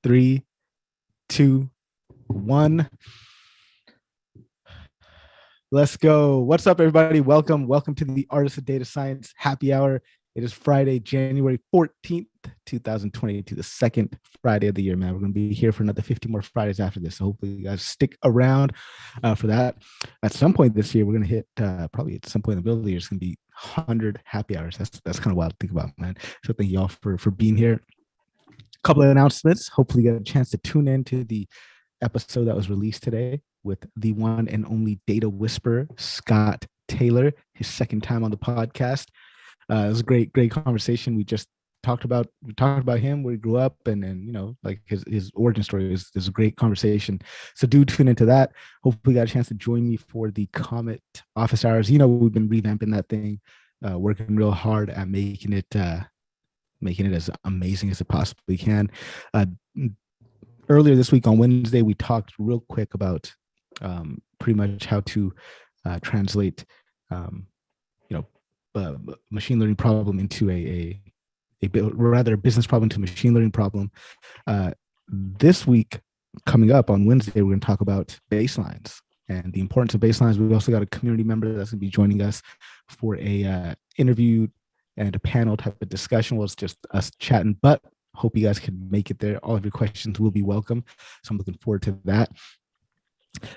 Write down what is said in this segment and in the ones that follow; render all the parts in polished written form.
3, 2, 1. Let's go. What's up, everybody? Welcome to the Artists of Data Science Happy Hour. It is Friday, January 14th, 2022, the second Friday of the year, man. We're going to be here for another 50 more Fridays after this. So hopefully you guys stick around for that. At some point this year, we're going to hit, probably at some point in the middle of the year, it's going to be 100 happy hours. That's kind of wild to think about, man. So thank you all for being here. A couple of announcements. Hopefully you get a chance to tune into the episode that was released today with the one and only data whisperer, Scott Taylor, his second time on the podcast. It was a great conversation. We talked about him, where he grew up, and you know, like his origin story is a great conversation. So do tune into that. Hopefully you got a chance to join me for the Comet office hours. You know, we've been revamping that thing, working real hard at making it as amazing as it possibly can. Earlier this week on Wednesday, we talked real quick about pretty much how to translate machine learning problem into a business problem to machine learning problem. This week, coming up on Wednesday, we're going to talk about baselines and the importance of baselines. We've also got a community member that's going to be joining us for a interview and a panel type of discussion. Well, it's just us chatting, but hope you guys can make it there. All of your questions will be welcome. So I'm looking forward to that.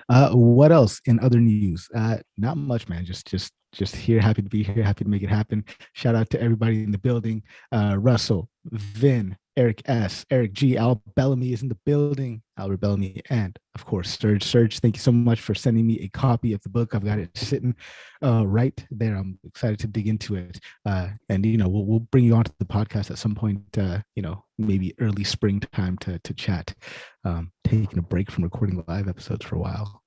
What else in other news? Not much, man. Just here, happy to be here, happy to make it happen. Shout out to everybody in the building. Russell, Vin, Eric S, Eric G, Al Bellamy is in the building, Albert Bellamy, and of course Serge. Thank you so much for sending me a copy of the book. I've got it sitting right there. I'm excited to dig into it, and you know, we'll bring you onto the podcast at some point, maybe early springtime to chat. Taking a break from recording live episodes for a while.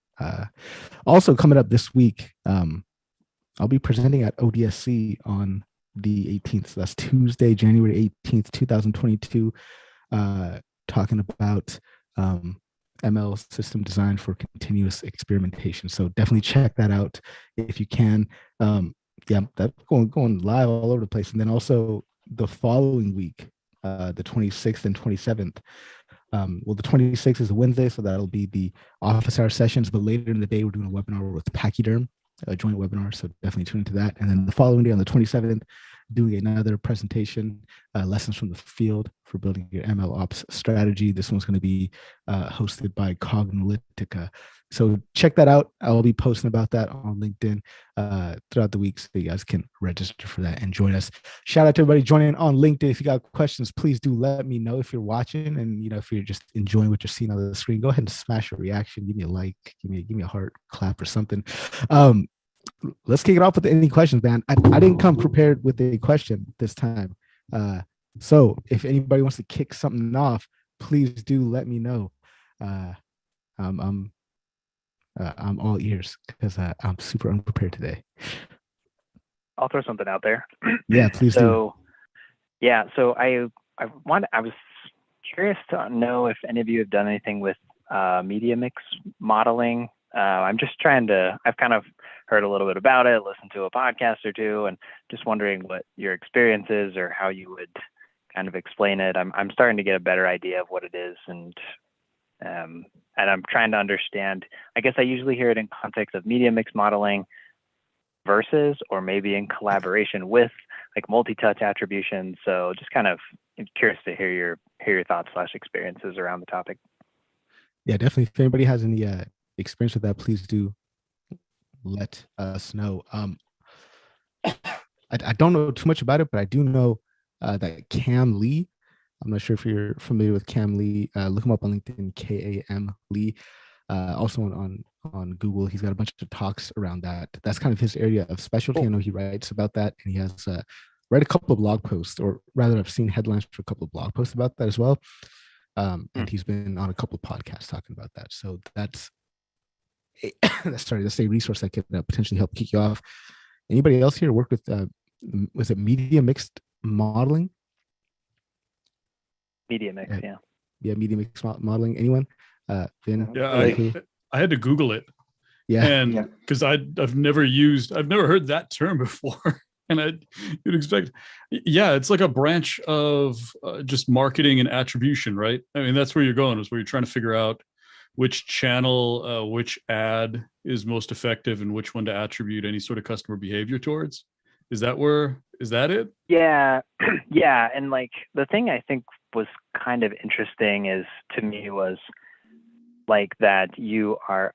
Also coming up this week, I'll be presenting at ODSC on the 18th. So that's Tuesday, January 18th, 2022, talking about ML system design for continuous experimentation. So definitely check that out if you can. That's going live all over the place. And then also the following week, the 26th and 27th. The 26th is a Wednesday, so that'll be the office hour sessions. But later in the day, we're doing a webinar with Pachyderm, a joint webinar. So definitely tune into that. And then the following day on the 27th, doing another presentation, lessons from the field for building your ML ops strategy. This one's going to be hosted by Cognilytica. So check that out. I'll be posting about that on LinkedIn throughout the week, so you guys can register for that and join us. Shout out to everybody joining on LinkedIn. If you got questions, please do let me know. If you're watching, and you know, if you're just enjoying what you're seeing on the screen, go ahead and smash a reaction. Give me a like. Give me a heart clap or something. Let's kick it off with any questions, man. I didn't come prepared with a question this time. So if anybody wants to kick something off, please do let me know. I'm all ears because I'm super unprepared today. I'll throw something out there. Yeah, please do. Yeah, so I was curious to know if any of you have done anything with media mix modeling. I've kind of heard a little bit about it, listened to a podcast or two, and just wondering what your experience is or how you would kind of explain it. I'm starting to get a better idea of what it is, and I'm trying to understand. I guess I usually hear it in context of media mix modeling versus, or maybe in collaboration with, like multi-touch attribution. So just kind of curious to hear your thoughts / experiences around the topic. Yeah, definitely. If anybody has any experience with that, please do let us know. I don't know too much about it, but I do know that Cam Lee, I'm not sure if you're familiar with Cam Lee, look him up on LinkedIn, Kam Lee, also on Google. He's got a bunch of talks around that. That's kind of his area of specialty. I know he writes about that, and he has read a couple of blog posts, or rather I've seen headlines for a couple of blog posts about that as well. And he's been on a couple of podcasts talking about that. So that's a resource that could potentially help kick you off. Anybody else here work with, was it media mixed modeling? Media mix, yeah. Yeah, media mix modeling. Anyone? Vin? Yeah, I had to Google it. Yeah. And because I've never heard that term before. you'd expect, yeah, it's like a branch of just marketing and attribution, right? I mean, that's where you're going, is where you're trying to figure out which channel, which ad is most effective and which one to attribute any sort of customer behavior towards. Is that it? Yeah. Yeah. And like the thing I think was kind of interesting is to me was like that you are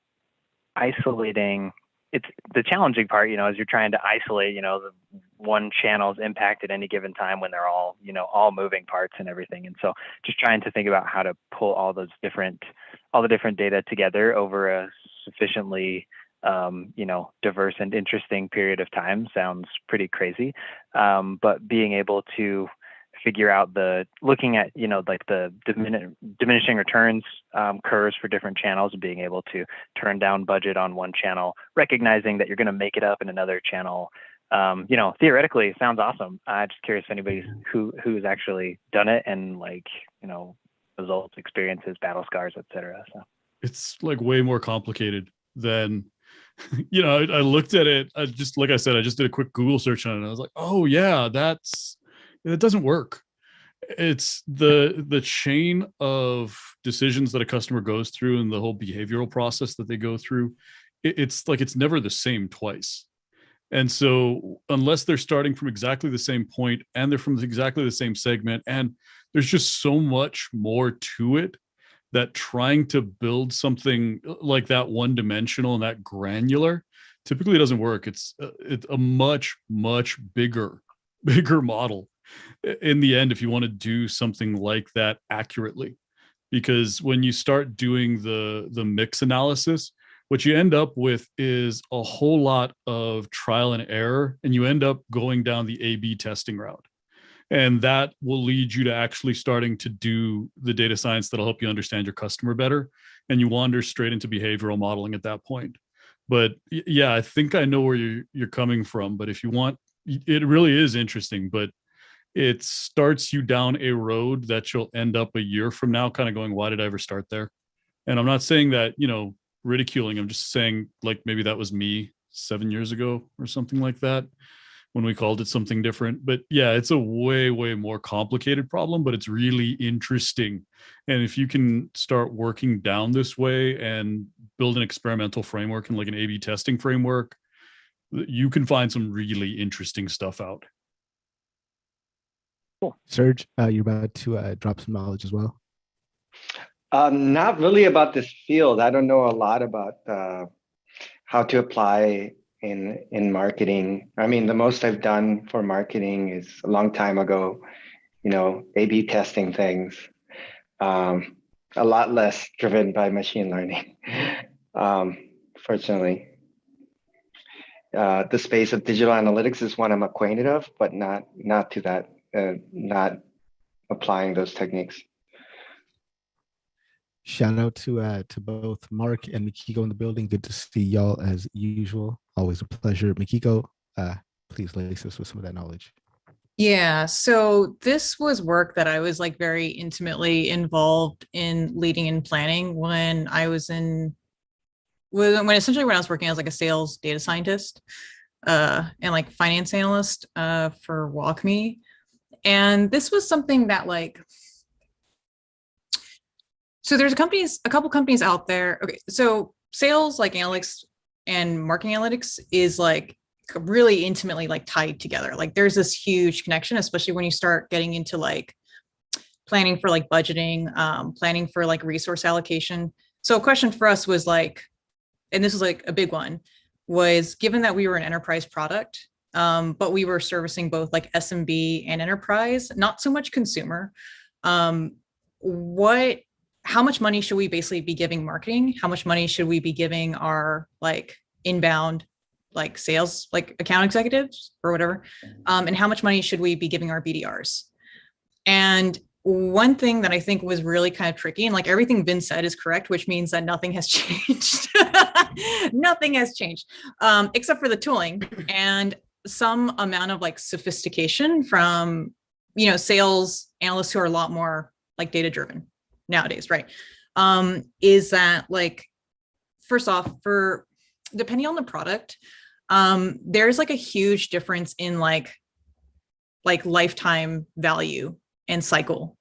isolating. It's the challenging part, as you're trying to isolate, the one channel's impact at any given time when they're all, all moving parts and everything. And so just trying to think about how to pull all the different data together over a sufficiently, diverse and interesting period of time sounds pretty crazy. But being able to figure out looking at, like the diminishing returns curves for different channels, and being able to turn down budget on one channel, recognizing that you're going to make it up in another channel. Theoretically, it sounds awesome. I'm just curious if anybody's who's actually done it and results, experiences, battle scars, etc. So It's like way more complicated than, I looked at it. Like I said, I just did a quick Google search on it. And I was like, oh yeah, it doesn't work. It's the chain of decisions that a customer goes through and the whole behavioral process that they go through. It's like, it's never the same twice. And so unless they're starting from exactly the same point and they're from exactly the same segment, and there's just so much more to it, that trying to build something like that one dimensional and that granular typically doesn't work. It's a much, much bigger model in the end if you want to do something like that accurately. Because when you start doing the mix analysis, what you end up with is a whole lot of trial and error, and you end up going down the A/B testing route. And that will lead you to actually starting to do the data science that'll help you understand your customer better. And you wander straight into behavioral modeling at that point. But yeah, I think I know where you're coming from. But if you want, it really is interesting, but it starts you down a road that you'll end up a year from now kind of going, why did I ever start there? And I'm not saying that, ridiculing. I'm just saying, like, maybe that was me 7 years ago or something like that, when we called it something different. But yeah, it's a way, way more complicated problem, but it's really interesting. And if you can start working down this way and build an experimental framework and like an A/B testing framework, you can find some really interesting stuff out. Cool. Serge, you're about to drop some knowledge as well. Not really about this field. I don't know a lot about how to apply in marketing. I mean, the most I've done for marketing is a long time ago, A/B testing things. A lot less driven by machine learning, fortunately. The space of digital analytics is one I'm acquainted of, but not to that, not applying those techniques. Shout out to both Mark and Mikiko in the building. Good to see y'all as usual. Always a pleasure. Mikiko, please lace us with some of that knowledge. Yeah, so this was work that I was like very intimately involved in leading and planning when I was when I was working as like a sales data scientist and like finance analyst for WalkMe. And this was something that so there's a couple companies out there. Okay, so sales like analytics and marketing analytics is like really intimately like tied together. Like there's this huge connection, especially when you start getting into like planning for like budgeting, planning for like resource allocation. So a question for us was like, and this is like a big one, was given that we were an enterprise product, but we were servicing both like SMB and enterprise, not so much consumer. How much money should we basically be giving marketing? How much money should we be giving our like inbound, like sales, like account executives or whatever? And how much money should we be giving our BDRs? And one thing that I think was really kind of tricky, and like everything Vin said is correct, which means that nothing has changed. Nothing has changed, except for the tooling and some amount of like sophistication from, sales analysts who are a lot more like data driven nowadays, right? Is that like, first off, depending on the product, there's like a huge difference in like lifetime value and cycle.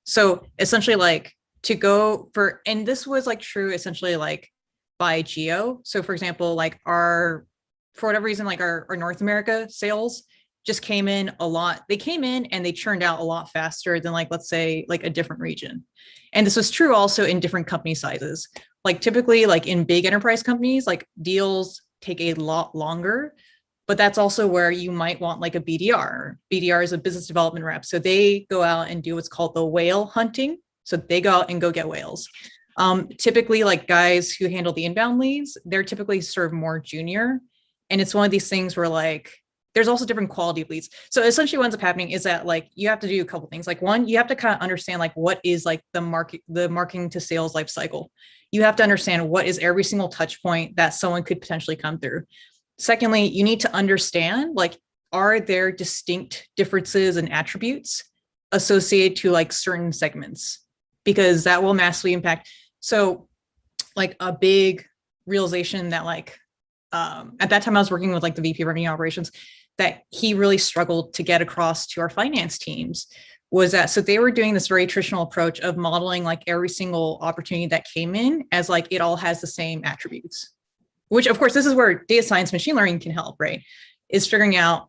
So essentially like to go for, and this was like true essentially like by geo. So for example, like for whatever reason, like our North America sales just came in a lot. They came in and they churned out a lot faster than like, let's say like a different region. And this was true also in different company sizes. Like typically like in big enterprise companies, like deals take a lot longer, but that's also where you might want like a BDR. BDR is a business development rep. So they go out and do what's called the whale hunting. So they go out and go get whales. Typically like guys who handle the inbound leads, they're typically sort of more junior. And it's one of these things where like, there's also different quality of leads. So essentially what ends up happening is that like, you have to do a couple things. Like one, you have to kind of understand like what is like the marketing to sales life cycle. You have to understand what is every single touch point that someone could potentially come through. Secondly, you need to understand like, are there distinct differences and attributes associated to like certain segments? Because that will massively impact. So like a big realization that like, at that time I was working with like the VP of revenue operations that he really struggled to get across to our finance teams was that, so they were doing this very traditional approach of modeling like every single opportunity that came in as like, it all has the same attributes, which of course, this is where data science, machine learning can help, right? Is figuring out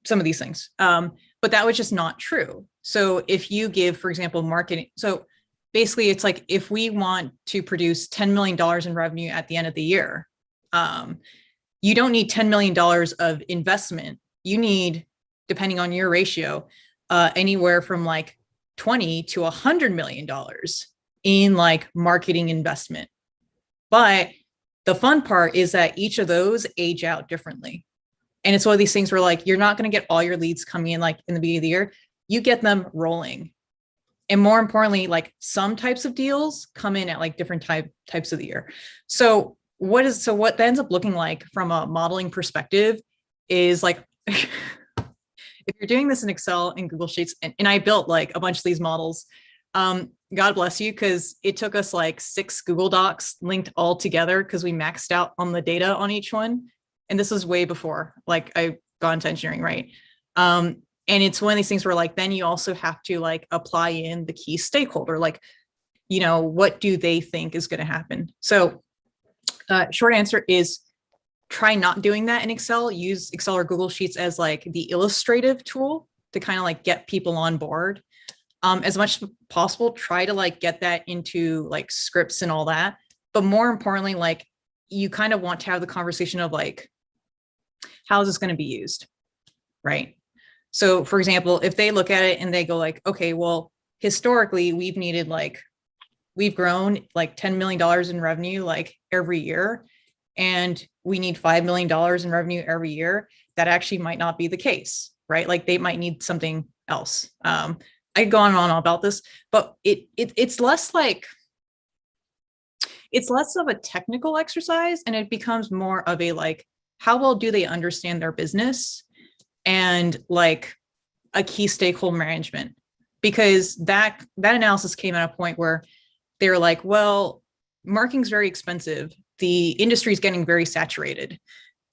some of these things. But that was just not true. So if you give, for example, marketing, so basically it's like, if we want to produce $10 million in revenue at the end of the year, you don't need $10 million of investment. You need, depending on your ratio, anywhere from like 20 to $100 million in like marketing investment. But the fun part is that each of those age out differently. And it's one of these things where like, you're not going to get all your leads coming in like in the beginning of the year, you get them rolling. And more importantly, like some types of deals come in at like different types of the year. So what that ends up looking like from a modeling perspective is like, if you're doing this in Excel and Google Sheets, and I built like a bunch of these models, God bless you, because it took us like 6 Google Docs linked all together because we maxed out on the data on each one. And this was way before like I got into engineering, right? And it's one of these things where like, then you also have to like apply in the key stakeholder, like, you know, what do they think is going to happen? So short answer is try not doing that in Excel. Use Excel or Google Sheets as like the illustrative tool to kind of like get people on board. As much as possible, try to like get that into like scripts and all that. But more importantly, like you kind of want to have the conversation of like, how is this going to be used, right? So for example, if they look at it and they go like, okay, well, historically we've grown like $10 million in revenue like every year, and we need $5 million in revenue every year. That actually might not be the case, right? Like they might need something else. I could go on and on about this, but it's less of a technical exercise, and it becomes more of a like, how well do they understand their business and like a key stakeholder management? Because that analysis came at a point where they're like, well, marketing's very expensive. The industry is getting very saturated.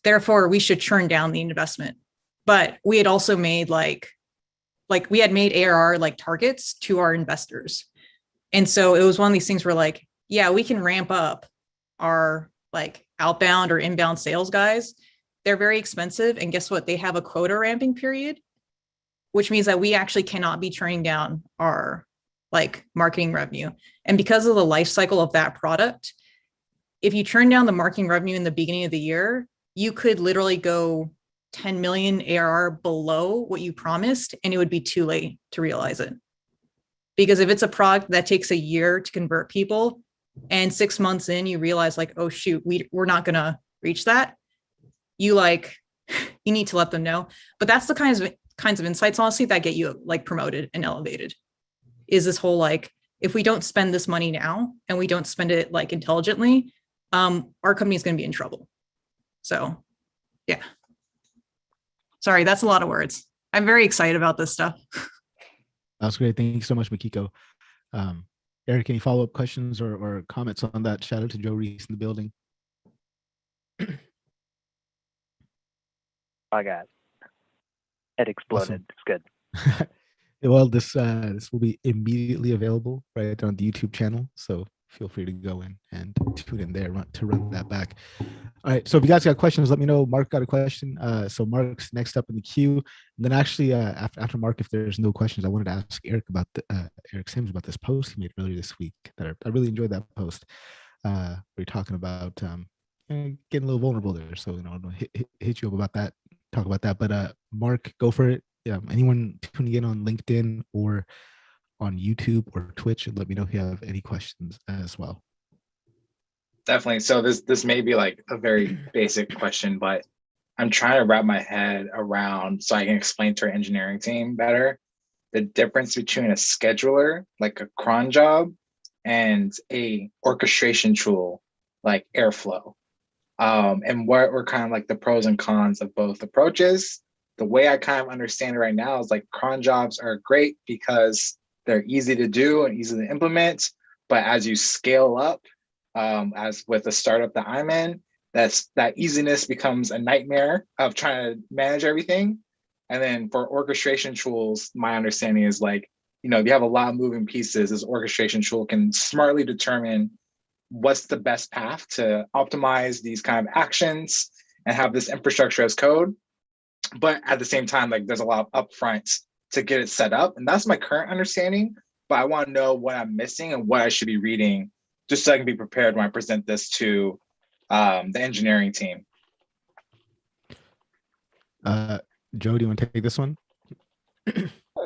Therefore, we should churn down the investment. But we had also made we had made ARR like targets to our investors. And so it was one of these things where like, yeah, we can ramp up our like outbound or inbound sales guys. They're very expensive. And guess what? They have a quota ramping period, which means that we actually cannot be turning down our like marketing revenue. And because of the life cycle of that product, if you turn down the marketing revenue in the beginning of the year, you could literally go 10 million ARR below what you promised, and it would be too late to realize it. Because if it's a product that takes a year to convert people and 6 months in, you realize like, oh shoot, we're not going to reach that. You need to let them know. But that's the kinds of insights, honestly, that get you like promoted and elevated. Is this whole like, if we don't spend this money now and we don't spend it like intelligently, our company is going to be in trouble. So yeah. Sorry, that's a lot of words. I'm very excited about this stuff. That's great. Thank you so much, Makiko. Eric, any follow-up questions or comments on that? Shout out to Joe Reese in the building. I got it exploded. Awesome. It's good. Well, this will be immediately available right on the YouTube channel, so feel free to go in and tune in there to run that back. All right, so if you guys got questions, let me know. Mark got a question, so Mark's next up in the queue. And then actually, after Mark, if there's no questions, I wanted to ask Eric about Eric Sims about this post he made earlier this week. That I really enjoyed that post. We're talking about getting a little vulnerable there, so I'll hit you up about that, talk about that. But Mark, go for it. Anyone tuning in on LinkedIn or on YouTube or Twitch, and let me know if you have any questions as well. Definitely. So this may be like a very basic question, but I'm trying to wrap my head around so I can explain to our engineering team better the difference between a scheduler, like a cron job, and a orchestration tool like Airflow. And what were kind of like the pros and cons of both approaches. The way I kind of understand it right now is like cron jobs are great because they're easy to do and easy to implement. But as you scale up, as with the startup that I'm in, that easiness becomes a nightmare of trying to manage everything. And then for orchestration tools, my understanding is like, if you have a lot of moving pieces, this orchestration tool can smartly determine what's the best path to optimize these kind of actions and have this infrastructure as code. But at the same time, like there's a lot of upfront to get it set up. And that's my current understanding. But I want to know what I'm missing and what I should be reading just so I can be prepared when I present this to the engineering team. Joe, do you want to take this one?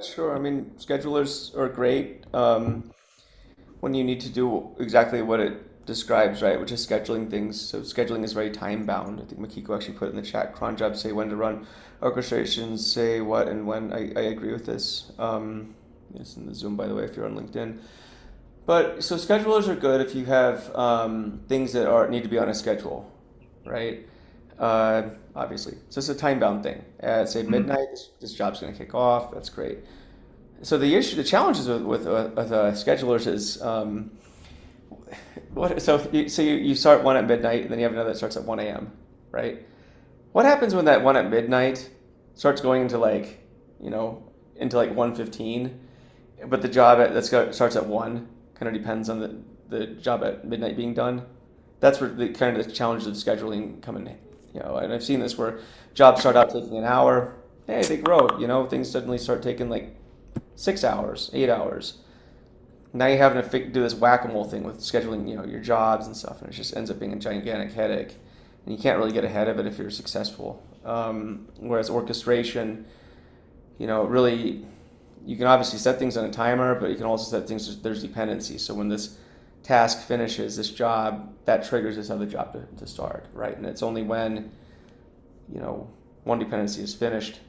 Sure. I mean, schedulers are great when you need to do exactly what it describes, right? Which is scheduling things. So scheduling is very time bound. I think Makiko actually put in the chat, cron jobs say when to run, orchestrations say what and when. I agree with this. It's in the Zoom, by the way, if you're on LinkedIn. But so schedulers are good if you have things that need to be on a schedule, right? Obviously, so it's a time-bound thing. At say midnight, this job's going to kick off. That's great. So the challenges with schedulers is you start one at midnight, and then you have another that starts at 1 a.m. Right? What happens when that one at midnight starts going into into 1:15, but the job starts at 1 kind of depends on the job at midnight being done. That's where the kind of the challenge of scheduling come in. And I've seen this where jobs start out taking an hour. Hey, they grow. Things suddenly start taking 6 hours, 8 hours. Now you're having to do this whack-a-mole thing with scheduling, your jobs and stuff, and it just ends up being a gigantic headache. And you can't really get ahead of it if you're successful. Whereas orchestration, really, you can obviously set things on a timer, but you can also set things, there's dependencies. So when this task finishes, this job, that triggers this other job to start, right? And it's only when, one dependency is finished,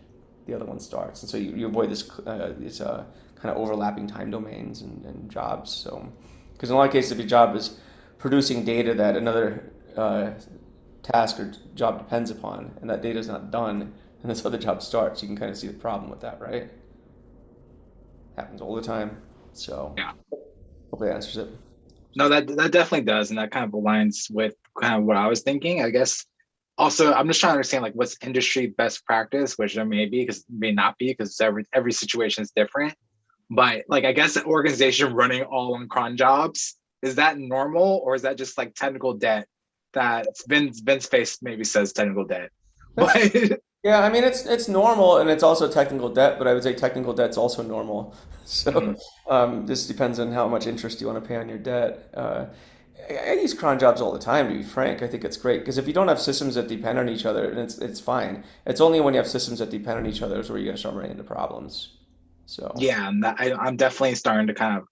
the other one starts. And so you avoid this kind of overlapping time domains and jobs. So, because in a lot of cases, if your job is producing data that another task or job depends upon, and that data is not done, and this other job starts, you can kind of see the problem with that, right? Happens all the time. So yeah, hopefully that answers it. No, that definitely does, and that kind of aligns with kind of what I was thinking. I guess also I'm just trying to understand what's industry best practice, which there may be, because may not be, because every situation is different. But I guess an organization running all on cron jobs, is that normal, or is that just technical debt that Vince Face maybe says technical debt? But yeah, I mean it's normal, and it's also technical debt, but I would say technical debt's also normal. So this depends on how much interest you want to pay on your debt. I use cron jobs all the time, to be frank. I think it's great because if you don't have systems that depend on each other, then it's fine. It's only when you have systems that depend on each other is where you're gonna start running into problems. So yeah, I'm definitely starting to kind of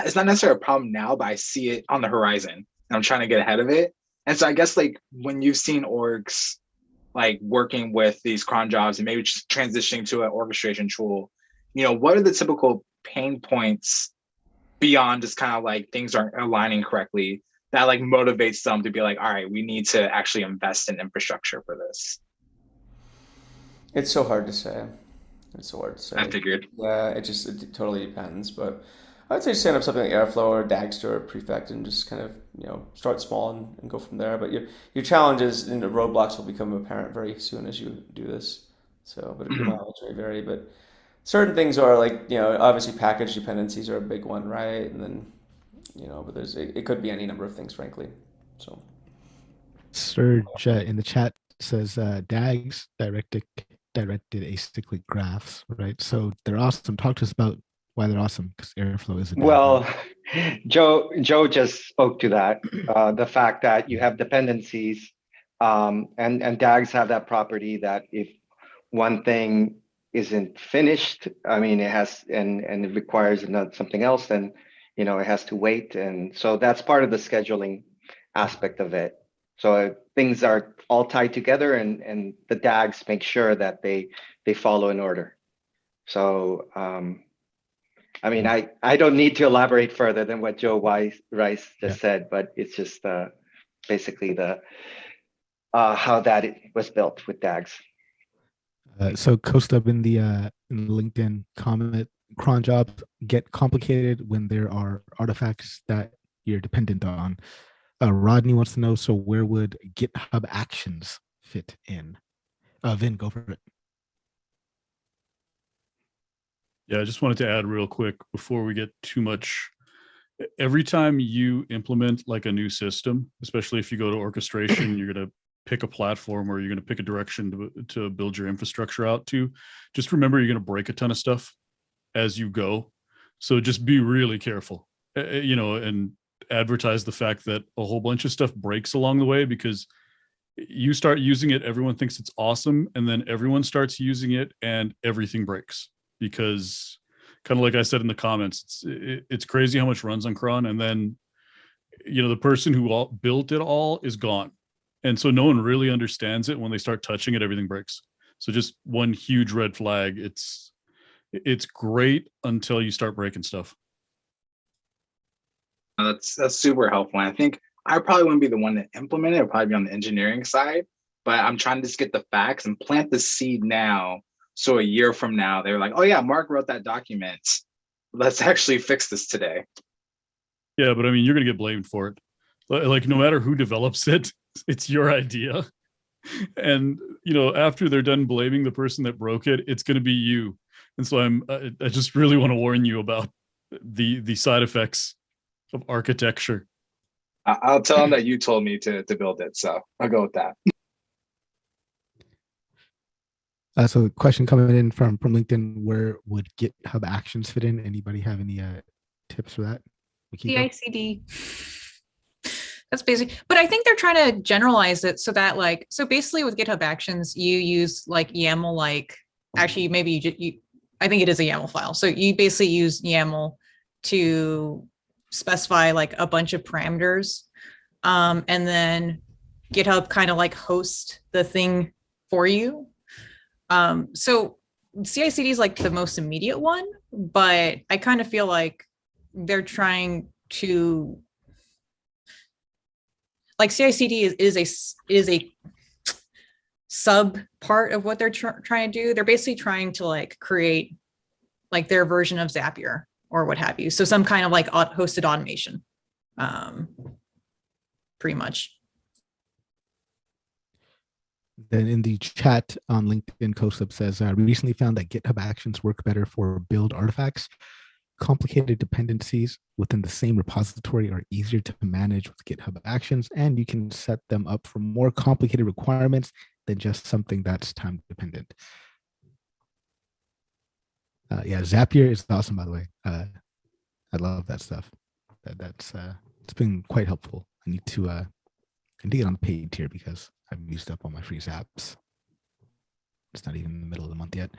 it's not necessarily a problem now, but I see it on the horizon, and I'm trying to get ahead of it. And so I guess when you've seen orgs working with these cron jobs and maybe just transitioning to an orchestration tool, what are the typical pain points beyond just kind of things aren't aligning correctly that motivates them to be all right, we need to actually invest in infrastructure for this? It's so hard to say. I figured. Yeah, it totally depends. But I'd say stand up something like Airflow or Dagster or Prefect and just kind of, start small and go from there. But your challenges and the roadblocks will become apparent very soon as you do this. So, but your mileage may vary. But certain things are like, obviously package dependencies are a big one, right? And then, but it could be any number of things, frankly. So. Serge in the chat says DAGs directed acyclic graphs, right? So they're awesome. Talk to us about why they're awesome, because Airflow is a DAG. Well, Joe just spoke to that. The fact that you have dependencies, and DAGs have that property that if one thing isn't finished, I mean, it has and it requires something else, then it has to wait, and so that's part of the scheduling aspect of it. So things are all tied together, and the DAGs make sure that they follow in order. So I mean, I don't need to elaborate further than what Joe Rice just said, but it's just basically the how that it was built with DAGs. So Kostub in the LinkedIn comment, cron jobs get complicated when there are artifacts that you're dependent on. Rodney wants to know, so where would GitHub Actions fit in? Vin, go for it. Yeah, I just wanted to add real quick before we get too much. Every time you implement like a new system, especially if you go to orchestration, you're going to pick a platform or you're going to pick a direction to build your infrastructure out to. Just remember, you're going to break a ton of stuff as you go. So just be really careful, and advertise the fact that a whole bunch of stuff breaks along the way, because you start using it, everyone thinks it's awesome, and then everyone starts using it and everything breaks. Because kind of like I said in the comments, it's crazy how much runs on cron, and then the person who built it all is gone, and so no one really understands it. When they start touching it, everything breaks. So just one huge red flag. It's great until you start breaking stuff. That's super helpful. And I think I probably wouldn't be the one to implement it. I'd probably be on the engineering side, but I'm trying to just get the facts and plant the seed now. So a year from now, they're like, oh yeah, Mark wrote that document. Let's actually fix this today. Yeah, but I mean, you're going to get blamed for it. Like no matter who develops it, it's your idea. And, after they're done blaming the person that broke it, it's going to be you. And so I just really want to warn you about the side effects of architecture. I'll tell them that you told me to build it. So I'll go with that. So the question coming in from LinkedIn, where would GitHub Actions fit in? Anybody have any tips for that? CI/CD. That's basic, but I think they're trying to generalize it so that so basically with GitHub Actions, you use YAML, actually maybe I think it is a YAML file. So you basically use YAML to specify a bunch of parameters, and then GitHub kind of hosts the thing for you. So CI/CD is the most immediate one, but I kind of feel like they're trying to CI/CD is a sub part of what they're trying to do. They're basically trying to create their version of Zapier or what have you. So some kind of hosted automation, pretty much. Then in the chat on LinkedIn, Kosub says, recently found that GitHub Actions work better for build artifacts. Complicated dependencies within the same repository are easier to manage with GitHub Actions, and you can set them up for more complicated requirements than just something that's time dependent. Yeah, Zapier is awesome, by the way. I love that stuff. That's it's been quite helpful. I need to get on the paid tier because I've used up all my free zaps. It's not even in the middle of the month yet.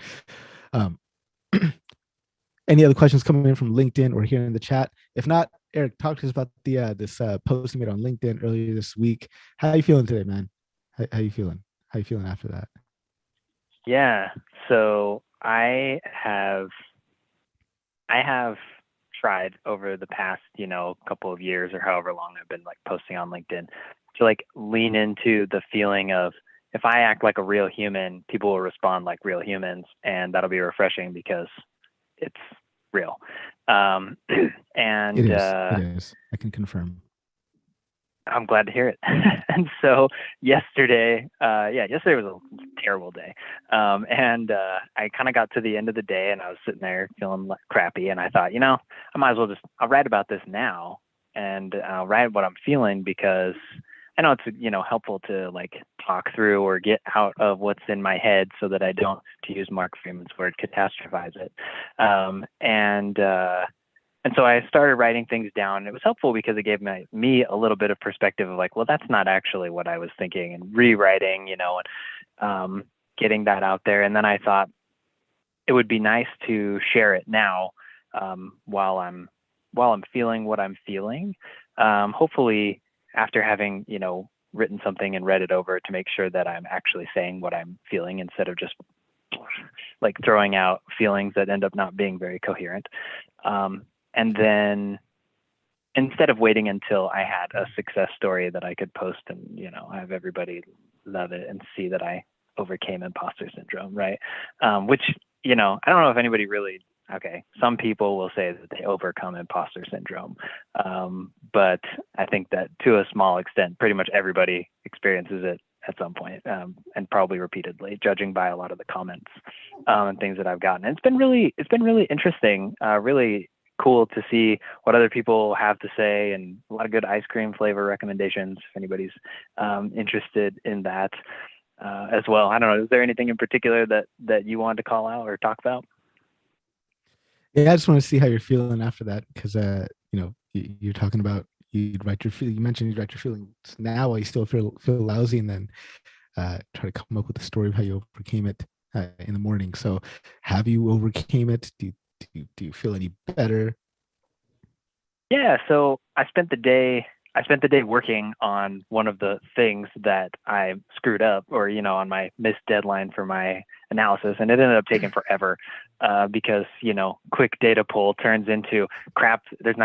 Any other questions coming in from LinkedIn or here in the chat? If not, Eric, talk to us about the this post you made on LinkedIn earlier this week. How are you feeling today, man? How you feeling? How you feeling after that? Yeah. So I have tried over the past, couple of years or however long I've been posting on LinkedIn to lean into the feeling of, if I act like a real human, people will respond like real humans, and that'll be refreshing because it's real. And It is. It is. I can confirm. I'm glad to hear it. And so yesterday was a terrible day. And I kind of got to the end of the day and I was sitting there feeling crappy. And I thought, I might as well I'll write about this now and I'll write what I'm feeling, because I know it's, helpful to like talk through or get out of what's in my head so that I don't, to use Mark Freeman's word, catastrophize it. And so I started writing things down. It was helpful because it gave me a little bit of perspective of like, well, that's not actually what I was thinking, and rewriting, and getting that out there. And then I thought it would be nice to share it now, while I'm feeling what I'm feeling. Hopefully after having, written something and read it over, to make sure that I'm actually saying what I'm feeling instead of just like throwing out feelings that end up not being very coherent. And then instead of waiting until I had a success story that I could post and, have everybody love it and see that I overcame imposter syndrome, right? Which, I don't know if anybody really, some people will say that they overcome imposter syndrome. But I think that to a small extent, pretty much everybody experiences it at some point, and probably repeatedly, judging by a lot of the comments and things that I've gotten. And it's been really interesting, really cool to see what other people have to say, and a lot of good ice cream flavor recommendations if anybody's interested in that as well. I don't know, is there anything in particular that you wanted to call out or talk about? Yeah, I just want to see how you're feeling after that, because you're talking about you mentioned you'd write your feelings now while you still feel lousy, and then try to come up with a story of how you overcame it in the morning. So have you overcame it? Do you feel any better? Yeah, so I spent the day working on one of the things that I screwed up, or on my missed deadline for my analysis, and it ended up taking forever because quick data pull turns into crap. This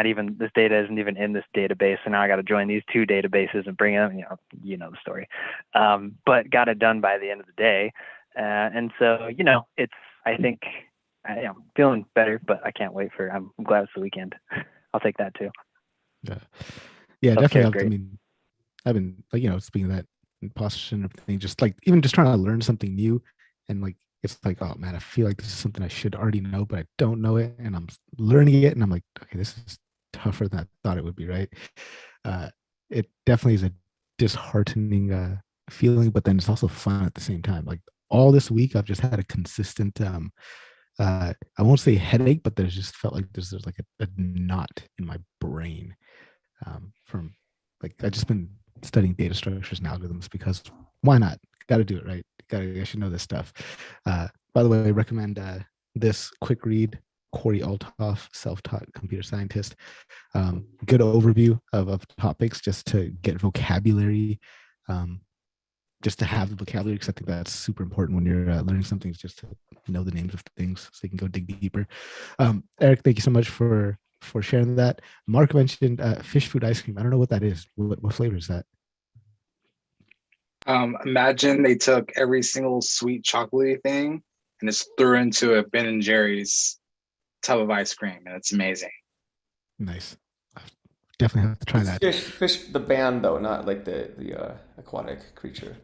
data isn't even in this database, so now I got to join these two databases and bring them. The story. But got it done by the end of the day, and so it's. I think I'm feeling better, but I can't wait I'm glad it's the weekend. I'll take that too. Yeah, definitely. Great. I mean, I've been, speaking of that imposter syndrome thing, just like even just trying to learn something new, and like it's like, oh man, I feel like this is something I should already know, but I don't know it, and I'm learning it, and I'm like, okay, this is tougher than I thought it would be, right? It definitely is a disheartening feeling, but then it's also fun at the same time. Like all this week, I've just had a consistent I won't say headache, but there's just felt like there's like a knot in my brain from like I've just been studying data structures and algorithms, because why not? Got to do it, right? I should know this stuff. By the way, I recommend this quick read, Corey Althoff, self-taught computer scientist. Good overview of topics just to get vocabulary, just to have the vocabulary, because I think that's super important when you're learning something, is just to know the names of things so you can go dig deeper. Eric, thank you so much for sharing that. Mark mentioned fish food ice cream. I don't know what that is. What flavor is that? Imagine they took every single sweet chocolatey thing and just threw into a Ben and Jerry's tub of ice cream, and it's amazing. Nice. Definitely have to try that. Fish, the band though, not like the aquatic creature.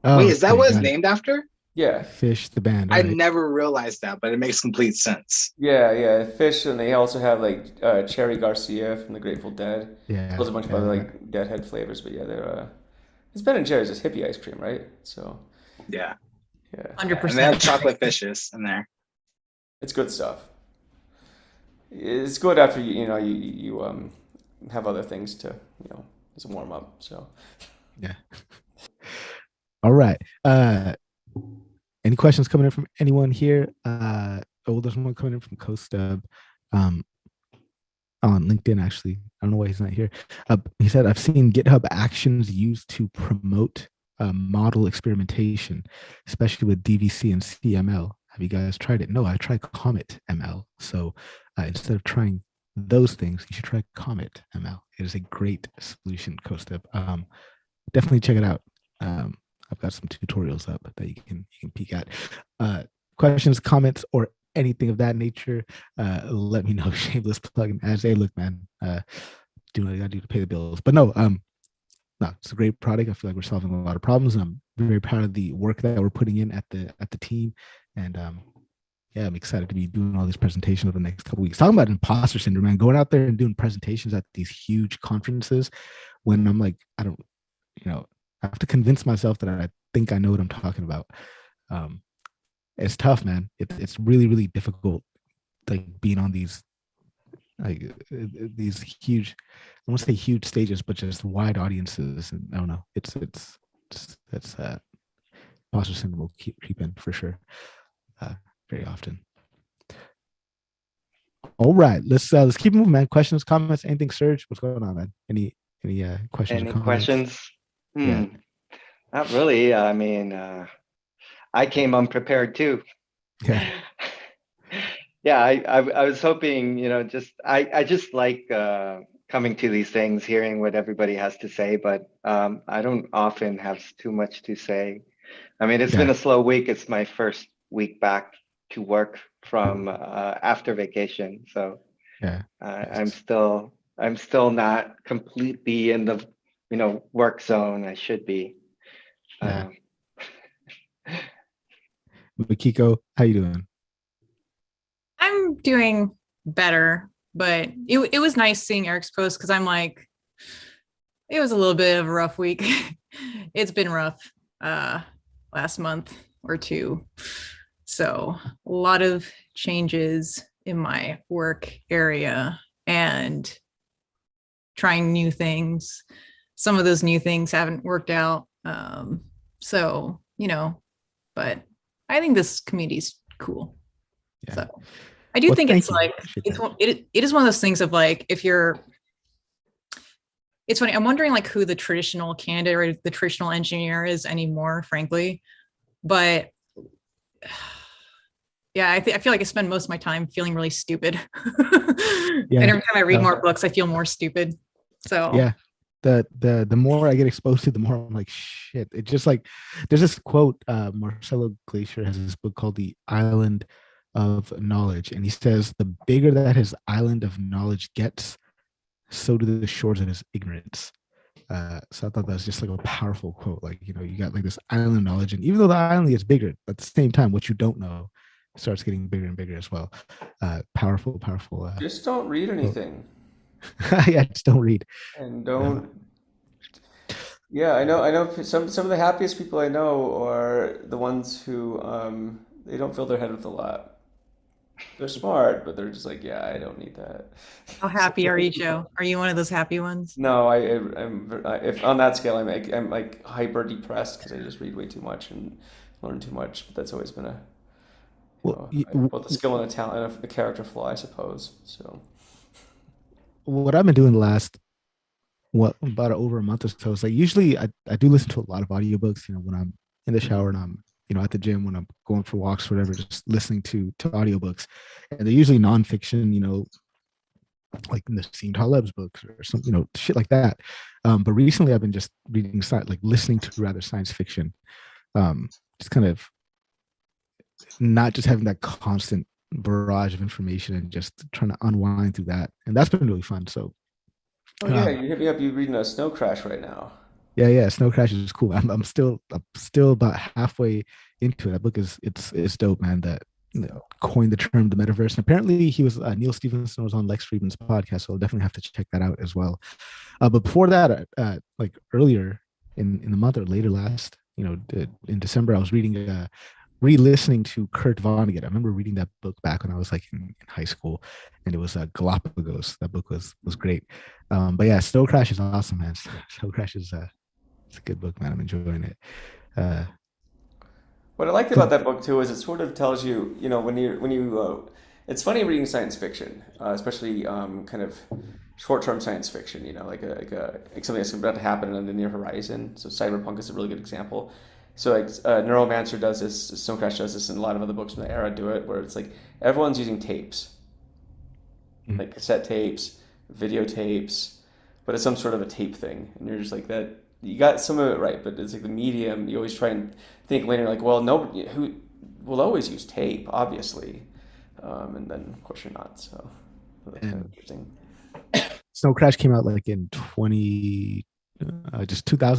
Oh, wait, is that what it's named after? Yeah, Fish the band. I never realized that, but it makes complete sense. Yeah, Fish, and they also have like Cherry Garcia from the Grateful Dead. Yeah, there's a bunch of other like Deadhead flavors, but yeah, they're it's Ben and Jerry's, it's hippie ice cream, right? So yeah, 100%. And they have chocolate fishes in there. It's good stuff. It's good after you have other things to just warm up. So yeah. All right. Any questions coming in from anyone here? There's one coming in from CoStub on LinkedIn, actually. I don't know why he's not here. He said, I've seen GitHub Actions used to promote model experimentation, especially with DVC and CML. Have you guys tried it? No, I tried Comet ML. So instead of trying those things, you should try Comet ML. It is a great solution, CoStub. Definitely check it out. I've got some tutorials up that you can peek at. Questions, comments, or anything of that nature, let me know. Shameless plug. And as hey, look, man, do what I gotta do to pay the bills. But no, it's a great product. I feel like we're solving a lot of problems. And I'm very proud of the work that we're putting in at the team. And yeah, I'm excited to be doing all these presentations over the next couple of weeks. Talking about imposter syndrome, man, going out there and doing presentations at these huge conferences when I'm like, I don't, I have to convince myself that I think I know what I'm talking about. It's tough, man. It's really, really difficult, like being on these huge, I won't say huge stages, but just wide audiences. And I don't know, it's imposter syndrome will creep in for sure, very often. All right, let's keep moving, man. Questions, comments, anything, Serge? What's going on, man? Any questions? Any or comments? questions? Yeah. Not really. I mean, I came unprepared too. Yeah. Yeah, I was hoping, I just like coming to these things, hearing what everybody has to say, but I don't often have too much to say. I mean, it's been a slow week. It's my first week back to work from after vacation, so Yeah. I'm still not completely in the work zone. I should be. Yeah. Makiko, how you doing? I'm doing better, but it was nice seeing Eric's post because I'm like, it was a little bit of a rough week. It's been rough last month or two. So a lot of changes in my work area and trying new things. Some of those new things haven't worked out. So, but I think this community's cool. Yeah. So I do think it's like, it is one of those things of like, if you're, it's funny. I'm wondering like who the traditional candidate or the traditional engineer is anymore, frankly. But yeah, I feel like I spend most of my time feeling really stupid. Yeah. And every time I read more books, I feel more stupid. So yeah, the more I get exposed to, the more I'm like, shit. It's just like, there's this quote, Marcelo Glacier has this book called The Island of Knowledge. And he says, the bigger that his island of knowledge gets, so do the shores of his ignorance. So I thought that was just like a powerful quote. Like, you got like this island of knowledge, and even though the island gets bigger, at the same time, what you don't know starts getting bigger and bigger as well. Powerful. Just don't read anything. Yeah, just don't read. And don't. Yeah, I know. Some of the happiest people I know are the ones who they don't fill their head with a lot. They're smart, but they're just like, yeah, I don't need that. How happy are you, Joe? Are you one of those happy ones? No, if on that scale, I'm like hyper depressed because I just read way too much and learn too much. But that's always been both a skill and a talent and a character flaw, I suppose. So what I've been doing the last about over a month or so is like, usually I do listen to a lot of audiobooks, when I'm in the shower and I'm at the gym, when I'm going for walks, whatever, just listening to audiobooks. And they're usually nonfiction, like Nassim Taleb's books or some, shit like that. But recently I've been just reading, like listening to rather science fiction. Just kind of not just having that constant barrage of information and just trying to unwind through that. And that's been really fun. So yeah, you hit me up. You're reading a Snow Crash right now. Yeah. Snow Crash is cool. I'm still about halfway into it. That book is dope, man. That coined the term the metaverse. And apparently he was Neil Stephenson was on Lex Friedman's podcast, so I'll definitely have to check that out as well. But before that, like earlier in the month or later last, in December, I was reading re-listening to Kurt Vonnegut. I remember reading that book back when I was like in high school, and it was Galapagos. That book was great. But yeah, Snow Crash is awesome, man. Snow Crash is it's a good book, man. I'm enjoying it. What I liked about that book too is it sort of tells you, when you it's funny reading science fiction, especially kind of short-term science fiction. Like something that's about to happen on the near horizon. So Cyberpunk is a really good example. So like Neuromancer does this, Snow Crash does this, and a lot of other books from the era do it, where it's like everyone's using tapes, like cassette tapes, videotapes, but it's some sort of a tape thing, and you're just like that. You got some of it right, but it's like the medium. You always try and think later, like, well, nobody who will always use tape, obviously, and then of course you're not. So that's kind of interesting. Snow Crash came out like in 2000,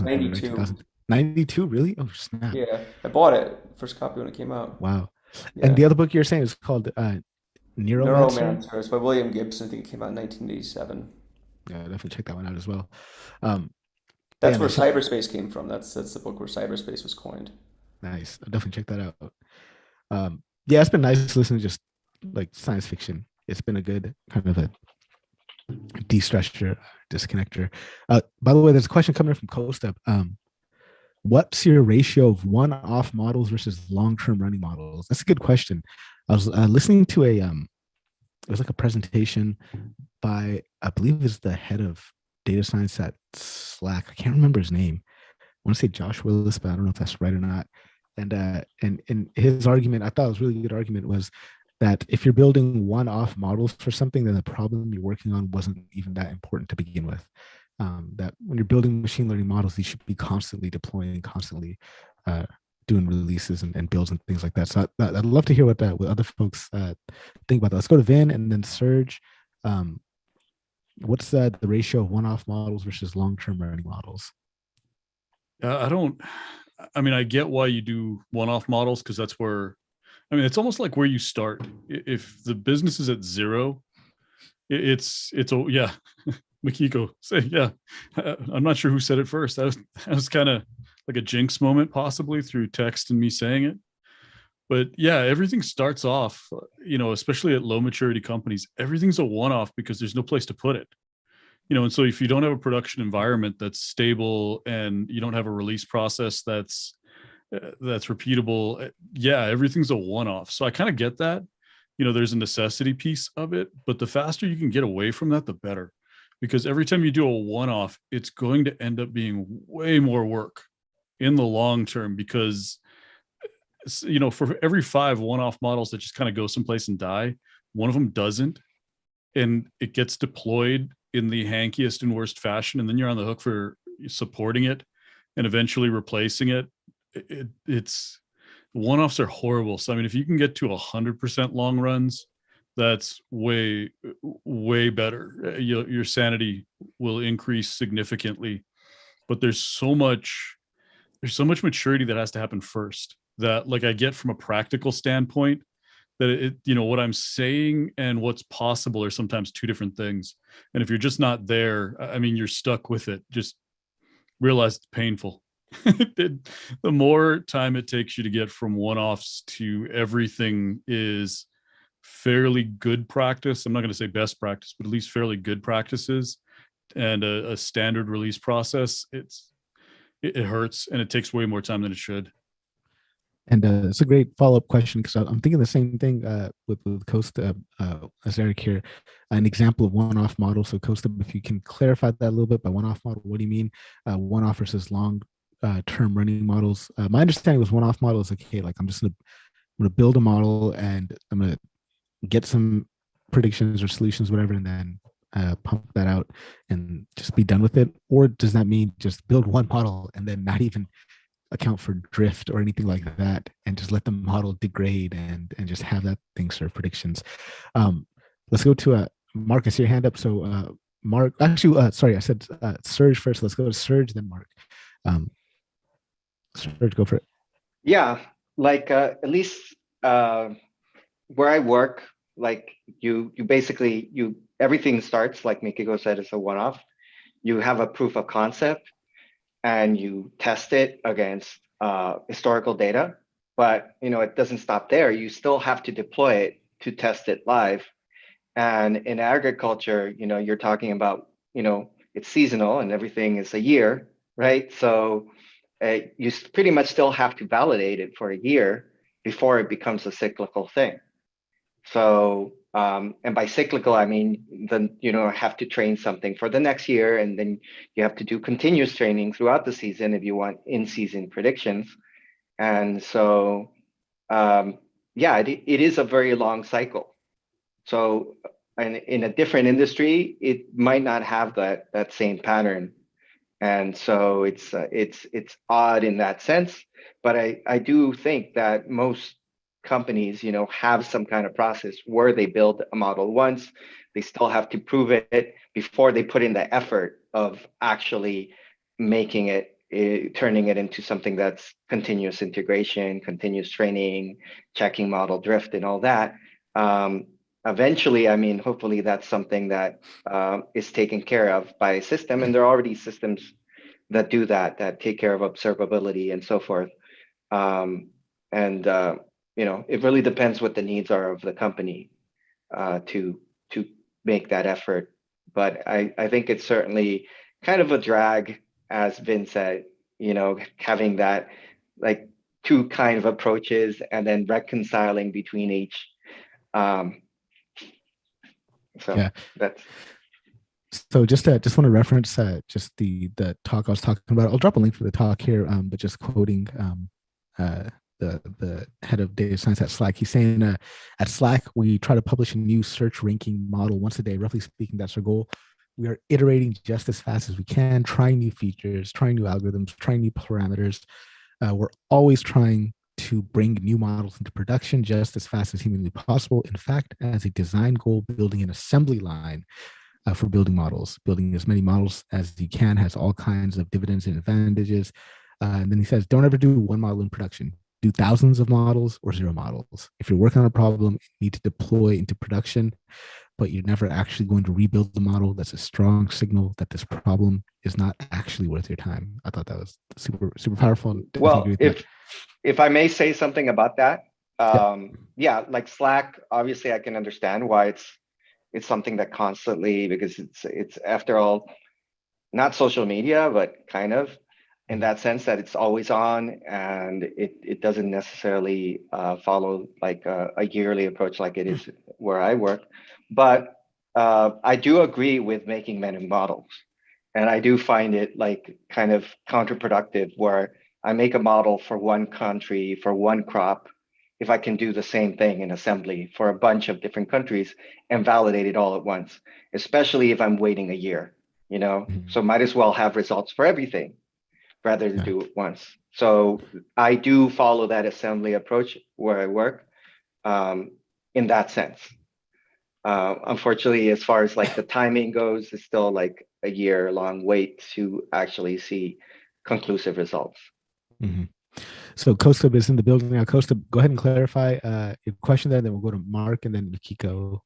92. right? 92, really? Oh snap! Yeah, I bought it first copy when it came out. Wow. Yeah. And the other book you're saying is called Neuromancer. Neuromancer. It's by William Gibson. I think it came out in 1987. Yeah, definitely check that one out as well. That's where cyberspace came from. That's the book where cyberspace was coined. Nice. I'll definitely check that out. Yeah, it's been nice listening to just like science fiction. It's been a good kind of a de-stressor, disconnector. By the way, there's a question coming in from CoStep. What's your ratio of one-off models versus long-term running models? That's a good question. I was listening to it was like a presentation by, I believe it's the head of data science at Slack. I can't remember his name. I want to say Josh Willis, but I don't know if that's right or not. And his argument, I thought it was a really good argument, was that if you're building one-off models for something, then the problem you're working on wasn't even that important to begin with. That when you're building machine learning models, you should be constantly deploying, constantly doing releases and builds and things like that. So I'd love to hear what other folks think about that. Let's go to Vin and then Serge. What's the ratio of one-off models versus long-term running models? I mean, I get why you do one-off models, because that's where, I mean, it's almost like where you start. If the business is at zero, it's yeah. Makiko say, yeah. I'm not sure who said it first. That was kind of like a jinx moment, possibly through text and me saying it. But yeah, everything starts off, especially at low maturity companies, everything's a one-off because there's no place to put it. And so if you don't have a production environment that's stable and you don't have a release process that's repeatable, yeah, everything's a one-off. So I kind of get that. There's a necessity piece of it, but the faster you can get away from that, the better. Because every time you do a one-off, it's going to end up being way more work in the long term, because, for every 5 one-off models that just kind of go someplace and die, one of them doesn't, and it gets deployed in the hankiest and worst fashion, and then you're on the hook for supporting it and eventually replacing it. It's one-offs are horrible. So, I mean, if you can get to 100% long runs, that's way, way better. Your sanity will increase significantly, but there's so much maturity that has to happen first, that like I get from a practical standpoint, that what I'm saying and what's possible are sometimes two different things. And if you're just not there, I mean, you're stuck with it. Just realize it's painful. The more time it takes you to get from one-offs to everything is fairly good practice. I'm not going to say best practice, but at least fairly good practices and a standard release process. It hurts and it takes way more time than it should. And it's a great follow-up question, because I'm thinking the same thing with Costa as Eric here. An example of one-off model. So Costa, if you can clarify that a little bit, by one-off model, what do you mean? One-off versus long-term running models. My understanding was one-off model is okay, like I'm gonna build a model and I'm gonna get some predictions or solutions, whatever, and then pump that out and just be done with it? Or does that mean just build one model and then not even account for drift or anything like that, and just let the model degrade and just have that thing serve predictions? Let's go to Mark. I see your hand up. So Mark, actually, sorry, I said Serge first. Let's go to Serge, then Mark. Serge, go for it. Yeah, like at least where I work, like you basically everything starts, like Mikiko said, as a one-off. You have a proof of concept and you test it against historical data, but it doesn't stop there. You still have to deploy it to test it live. And in agriculture, you're talking about, it's seasonal and everything is a year, right? So you pretty much still have to validate it for a year before it becomes a cyclical thing. So, and by cyclical, I mean, then, have to train something for the next year, and then you have to do continuous training throughout the season if you want in-season predictions. And so, yeah, it is a very long cycle. So, and in a different industry, it might not have that same pattern. And so it's odd in that sense. But I do think that most companies, have some kind of process where they build a model once. They still have to prove it before they put in the effort of actually making it, turning it into something that's continuous integration, continuous training, checking model drift, and all that. Eventually, I mean, hopefully that's something that is taken care of by a system, and there are already systems that do that take care of observability and so forth. And it really depends what the needs are of the company to make that effort. But I think it's certainly kind of a drag, as Vin said, having that like two kind of approaches and then reconciling between each. So Yeah. that's So just want to reference just the talk I was talking about. I'll drop a link for the talk here, but just quoting the head of data science at Slack. He's saying at Slack we try to publish a new search ranking model once a day. Roughly speaking, that's our goal. We are iterating just as fast as we can, trying new features, trying new algorithms, trying new parameters. We're always trying to bring new models into production just as fast as humanly possible. In fact, as a design goal, building an assembly line for building models. Building as many models as you can has all kinds of dividends and advantages. And then he says, don't ever do one model in production. Do thousands of models or 0 models. If you're working on a problem, you need to deploy into production, but you're never actually going to rebuild the model. That's a strong signal that this problem is not actually worth your time. I thought that was super, super powerful. Well, if I may say something about that, yeah, like Slack, obviously I can understand why it's something that constantly, because it's after all, not social media, but kind of in that sense that it's always on, and it doesn't necessarily follow like a yearly approach like it is where I work. But I do agree with making many models. And I do find it like kind of counterproductive where I make a model for one country, for one crop, if I can do the same thing in assembly for a bunch of different countries and validate it all at once, especially if I'm waiting a year, So might as well have results for everything rather than do it once. So I do follow that assembly approach where I work in that sense. Unfortunately, as far as like the timing goes, it's still like a year-long wait to actually see conclusive results. Mm-hmm. So Kostab is in the building now. Kostab, go ahead and clarify your question there, then we'll go to Mark and then Mikiko.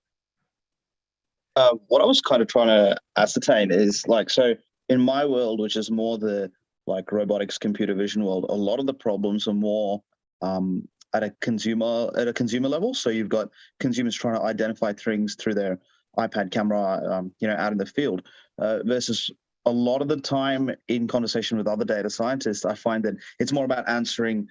What I was kind of trying to ascertain is like, so in my world, which is more the like robotics, computer vision world, a lot of the problems are more at a consumer level. So you've got consumers trying to identify things through their iPad camera, out in the field, versus a lot of the time in conversation with other data scientists, I find that it's more about answering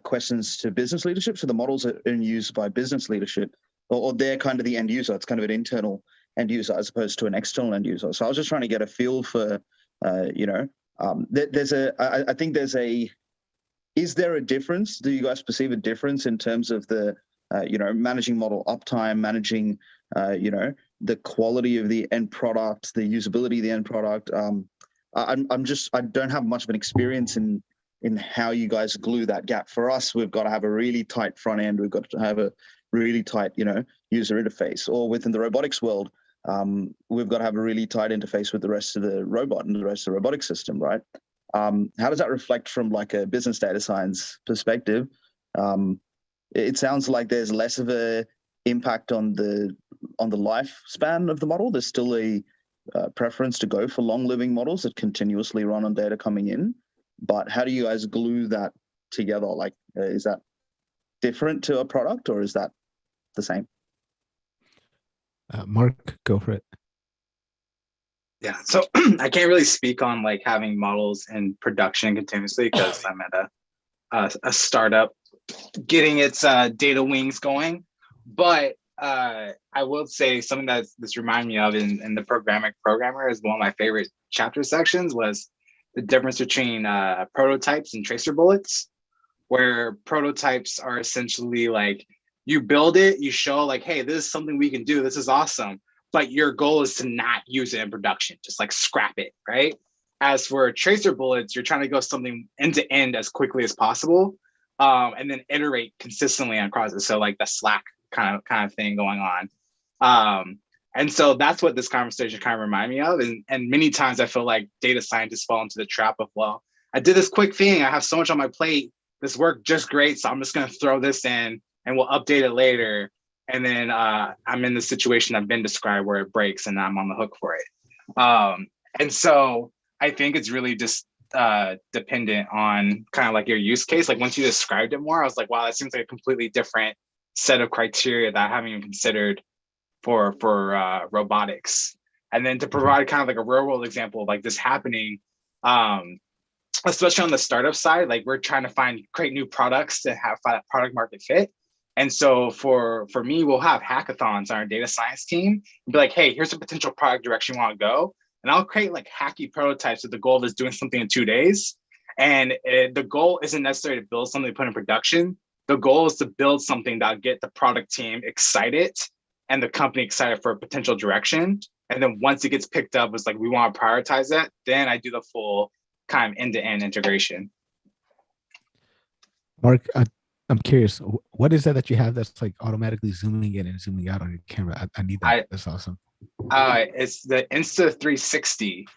questions to business leadership. So the models are in use by business leadership, or they're kind of the end user. It's kind of an internal end user as opposed to an external end user. So I was just trying to get a feel for, is there a difference? Do you guys perceive a difference in terms of the, managing model uptime, managing, the quality of the end product, the usability of the end product? I don't have much of an experience in how you guys glue that gap. For us, we've got to have a really tight front end. We've got to have a really tight, user interface. Or within the robotics world, we've got to have a really tight interface with the rest of the robot and the rest of the robotic system, right? How does that reflect from like a business data science perspective? It sounds like there's less of a impact on the lifespan of the model. There's still a preference to go for long living models that continuously run on data coming in. But how do you guys glue that together? Like, is that different to a product or is that the same? Mark, go for it. Yeah, so I can't really speak on like having models in production continuously because I'm at a startup getting its data wings going. But I will say something that this reminded me of in the programmer is one of my favorite chapter sections was the difference between prototypes and tracer bullets, where prototypes are essentially like you build it, you show like, hey, this is something we can do. This is awesome. But your goal is to not use it in production, just like scrap it, right? As for tracer bullets, you're trying to go something end to end as quickly as possible. and then iterate consistently across it. So like the Slack kind of thing going on. And so that's what this conversation kind of reminded me of. And many times I feel like data scientists fall into the trap of, well, I did this quick thing. I have so much on my plate. This worked just great. So I'm just going to throw this in and we'll update it later. And then I'm in the situation I've been described where it breaks and I'm on the hook for it. And so I think it's really just dependent on kind of like your use case. Like once you described it more, I was like, wow, that seems like a completely different set of criteria that I haven't even considered for robotics. And then to provide kind of like a real world example of like this happening, especially on the startup side, like we're trying to create new products to have that product market fit. And so for me, we'll have hackathons on our data science team and be like, hey, here's a potential product direction you want to go. And I'll create like hacky prototypes with the goal of doing something in 2 days. And the goal isn't necessarily to build something to put in production. The goal is to build something that'll get the product team excited and the company excited for a potential direction. And then once it gets picked up, it's like, we want to prioritize that. Then I do the full kind of end-to-end integration. Mark, I'm curious, what is that you have that's like automatically zooming in and zooming out on your camera? I need that. That's awesome. It's the Insta 360.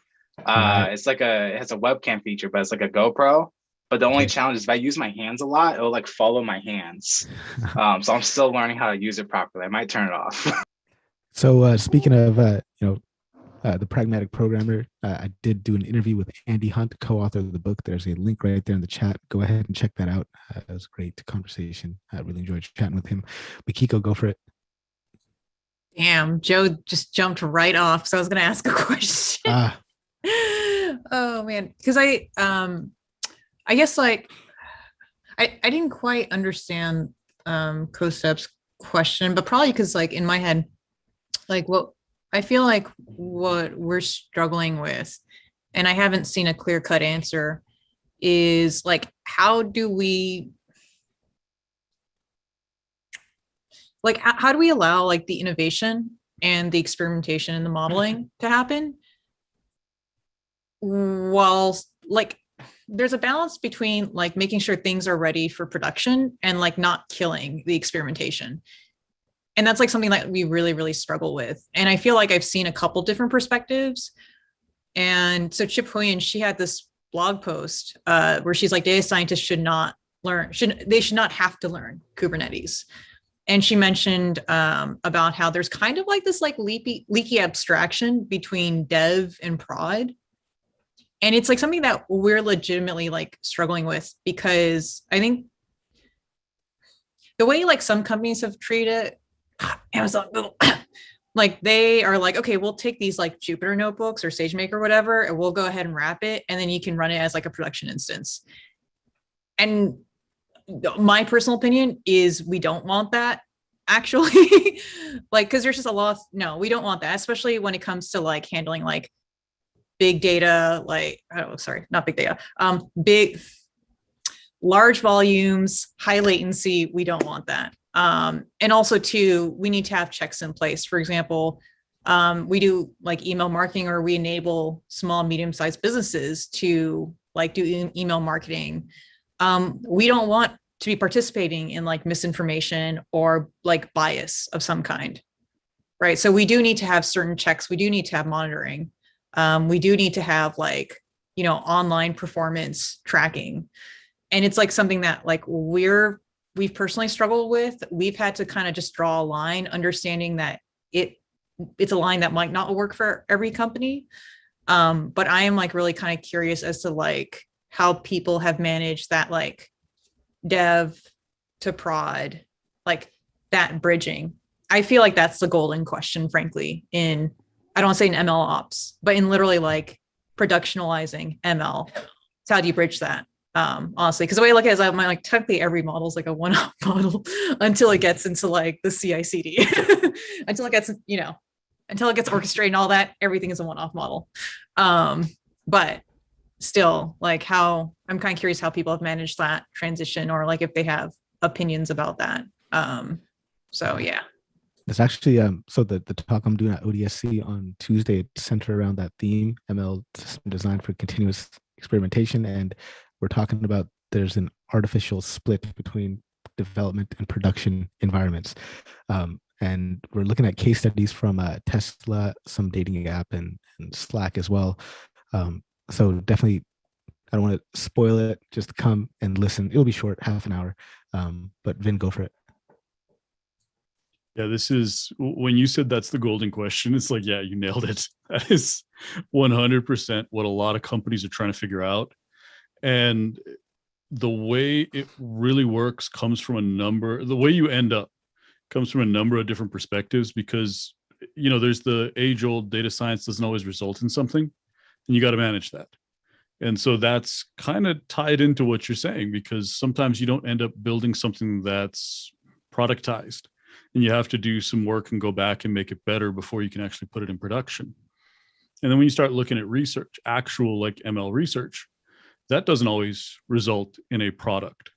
Right. It's like it has a webcam feature, but it's like a GoPro. But the only challenge is if I use my hands a lot, it'll like follow my hands. So I'm still learning how to use it properly. I might turn it off. So speaking of, the pragmatic programmer, I did do an interview with Andy Hunt, co-author of the book. There's a link right there in the chat. Go ahead and check that out. It was a great conversation. I really enjoyed chatting with him. But Kiko, go for it. Damn, Joe just jumped right off. So I was going to ask a question. Oh man, because I guess like I didn't quite understand CoStep's question, but probably because like in my head, like what I feel like what we're struggling with, and I haven't seen a clear-cut answer, is like how do we allow like the innovation and the experimentation and the modeling to happen while like there's a balance between like making sure things are ready for production and like not killing the experimentation. And that's like something that we really, really struggle with. And I feel like I've seen a couple different perspectives. And so Chip Huyen, she had this blog post where she's like, data scientists should not have to learn Kubernetes. And she mentioned about how there's kind of like this like leaky abstraction between dev and prod. And it's like something that we're legitimately like struggling with, because I think the way like some companies have treated Amazon, like they are like, okay, we'll take these like Jupyter notebooks or SageMaker or whatever, and we'll go ahead and wrap it. And then you can run it as like a production instance. And my personal opinion is we don't want that actually. Like, because there's just a lot of, no, we don't want that, especially when it comes to like handling like big data, like, oh, sorry, not big data, large volumes, high latency. We don't want that. And also too, we need to have checks in place. For example, we do like email marketing, or we enable small, medium-sized businesses to like do email marketing. We don't want to be participating in like misinformation or like bias of some kind, right? So we do need to have certain checks. We do need to have monitoring. We do need to have like, you know, online performance tracking. And it's like something that like we've personally struggled with. We've had to kind of just draw a line, understanding that it's a line that might not work for every company. But I am like really kind of curious as to like how people have managed that like dev to prod, like that bridging. I feel like that's the golden question, frankly, in, I don't want to say in ML ops, but in literally like productionalizing ML. So how do you bridge that? Honestly, because the way I look at it is I'm like, technically every model is like a one-off model until it gets into like the CI/CD, until it gets, you know, until it gets orchestrated and all that, everything is a one-off model. But still, like how I'm kind of curious how people have managed that transition, or like if they have opinions about that. So yeah. It's actually so the talk I'm doing at ODSC on Tuesday, it's centered around that theme, ML system design for continuous experimentation. And we're talking about there's an artificial split between development and production environments. And we're looking at case studies from Tesla, some dating app, and Slack as well. So definitely, I don't want to spoil it. Just come and listen. It'll be short, half an hour. But Vin, go for it. Yeah, this is when you said that's the golden question. It's like, yeah, you nailed it. That is 100% what a lot of companies are trying to figure out. And the way it really works comes from the way you end up comes from a number of different perspectives, because, there's the age old data science doesn't always result in something, and you got to manage that. And so that's kind of tied into what you're saying, because sometimes you don't end up building something that's productized, and you have to do some work and go back and make it better before you can actually put it in production. And then when you start looking at research, actual like ML research, that doesn't always result in a product.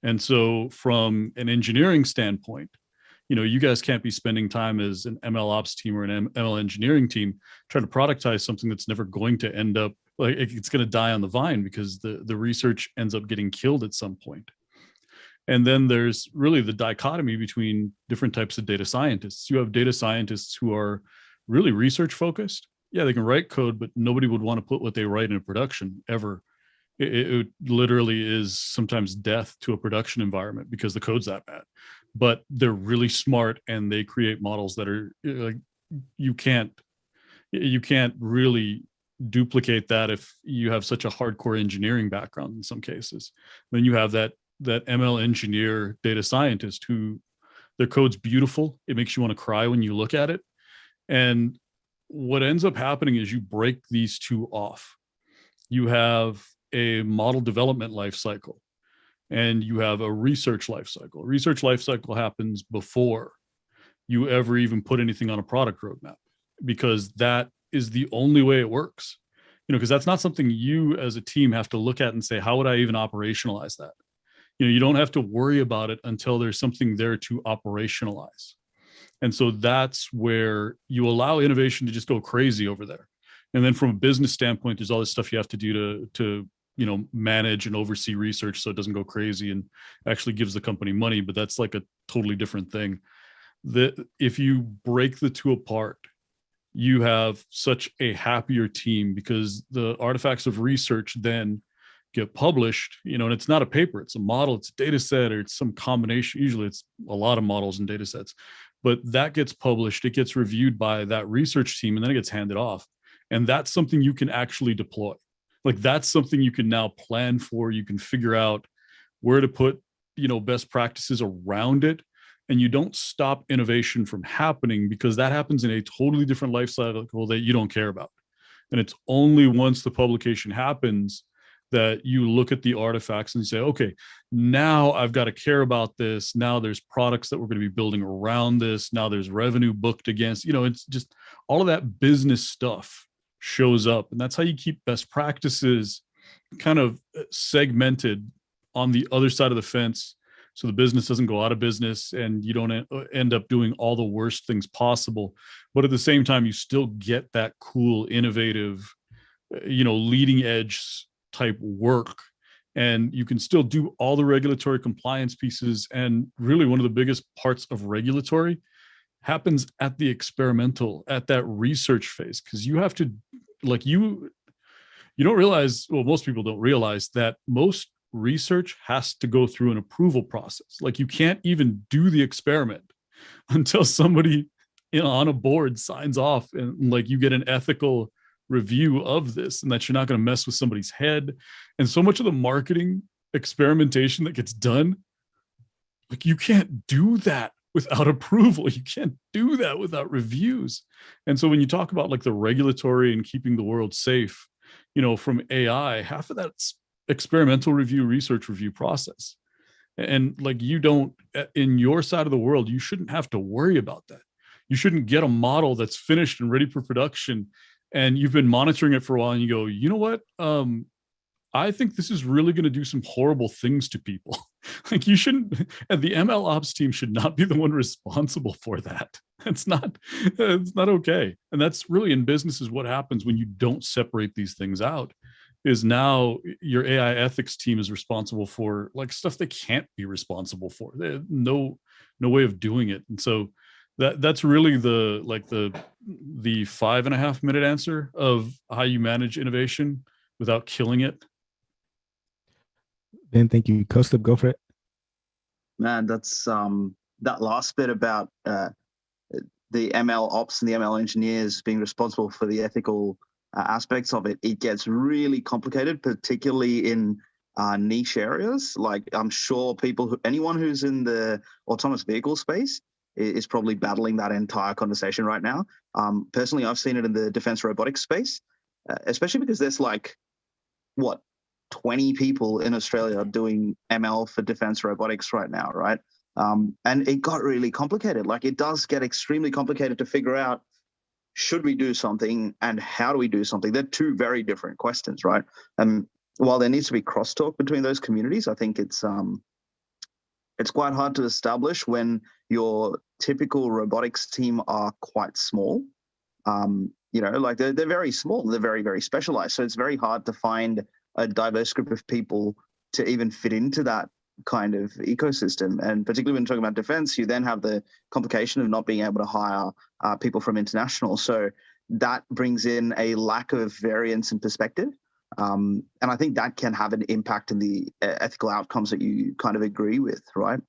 And so from an engineering standpoint, you guys can't be spending time as an ML ops team or an ML engineering team trying to productize something that's never going to end up, like, it's going to die on the vine, because the research ends up getting killed at some point. And then there's really the dichotomy between different types of data scientists. You have data scientists who are really research focused. Yeah, they can write code, but nobody would want to put what they write in production ever. It literally is sometimes death to a production environment because the code's that bad. But they're really smart, and they create models that are like, you can't really duplicate that if you have such a hardcore engineering background in some cases. Then you have that ML engineer data scientist who their code's beautiful. It makes you want to cry when you look at it. And what ends up happening is you break these two off. You have a model development life cycle, and you have a research life cycle. Research life cycle happens before you ever even put anything on a product roadmap, because that is the only way it works. Because that's not something you as a team have to look at and say, how would I even operationalize that? You don't have to worry about it until there's something there to operationalize. And so that's where you allow innovation to just go crazy over there. And then from a business standpoint, there's all this stuff you have to do to manage and oversee research so it doesn't go crazy and actually gives the company money. But that's like a totally different thing. If you break the two apart, you have such a happier team, because the artifacts of research then get published, and it's not a paper, it's a model, it's a data set, or it's some combination. Usually it's a lot of models and data sets, but that gets published, it gets reviewed by that research team, and then it gets handed off. And that's something you can actually deploy. Like, that's something you can now plan for. You can figure out where to put, best practices around it. And you don't stop innovation from happening, because that happens in a totally different life cycle that you don't care about. And it's only once the publication happens that you look at the artifacts and you say, okay, now I've got to care about this. Now there's products that we're going to be building around this. Now there's revenue booked against, it's just all of that business stuff shows up. And that's how you keep best practices kind of segmented on the other side of the fence, so the business doesn't go out of business and you don't end up doing all the worst things possible. But at the same time, you still get that cool, innovative, leading edge type work. And you can still do all the regulatory compliance pieces. And really one of the biggest parts of regulatory happens at the experimental, at that research phase. Because you have to, you don't realize, well, most people don't realize that most research has to go through an approval process. Like, you can't even do the experiment until somebody on a board signs off and you get an ethical review of this, and that you're not going to mess with somebody's head. And so much of the marketing experimentation that gets done, you can't do that without approval. You can't do that without reviews. And so when you talk about the regulatory and keeping the world safe, from AI, half of that's experimental review, research review process. And you don't, in your side of the world, you shouldn't have to worry about that. You shouldn't get a model that's finished and ready for production, and you've been monitoring it for a while, and you go, you know what? I think this is really going to do some horrible things to people. You shouldn't, and the ML ops team should not be the one responsible for that. It's not okay. And that's really in business is what happens when you don't separate these things out, is now your AI ethics team is responsible for like stuff they can't be responsible for. They have no way of doing it. And so that's really the 5.5 minute answer of how you manage innovation without killing it. Ben, thank you. Costa, go for it. Man, that's that last bit about the ML ops and the ML engineers being responsible for the ethical aspects of it. It gets really complicated, particularly in niche areas. Like I'm sure anyone who's in the autonomous vehicle space is probably battling that entire conversation right now. Personally, I've seen it in the defense robotics space, especially because there's 20 people in Australia doing ML for defense robotics right now, right? And it got really complicated. Like it does get extremely complicated to figure out, should we do something and how do we do something? They're two very different questions, right? And while there needs to be crosstalk between those communities, I think it's quite hard to establish when your typical robotics team are quite small. Like they're very small, they're very, very specialized. So it's very hard to find a diverse group of people to even fit into that kind of ecosystem. And particularly when talking about defense, you then have the complication of not being able to hire people from international. So that brings in a lack of variance in perspective. And I think that can have an impact in the ethical outcomes that you kind of agree with, right?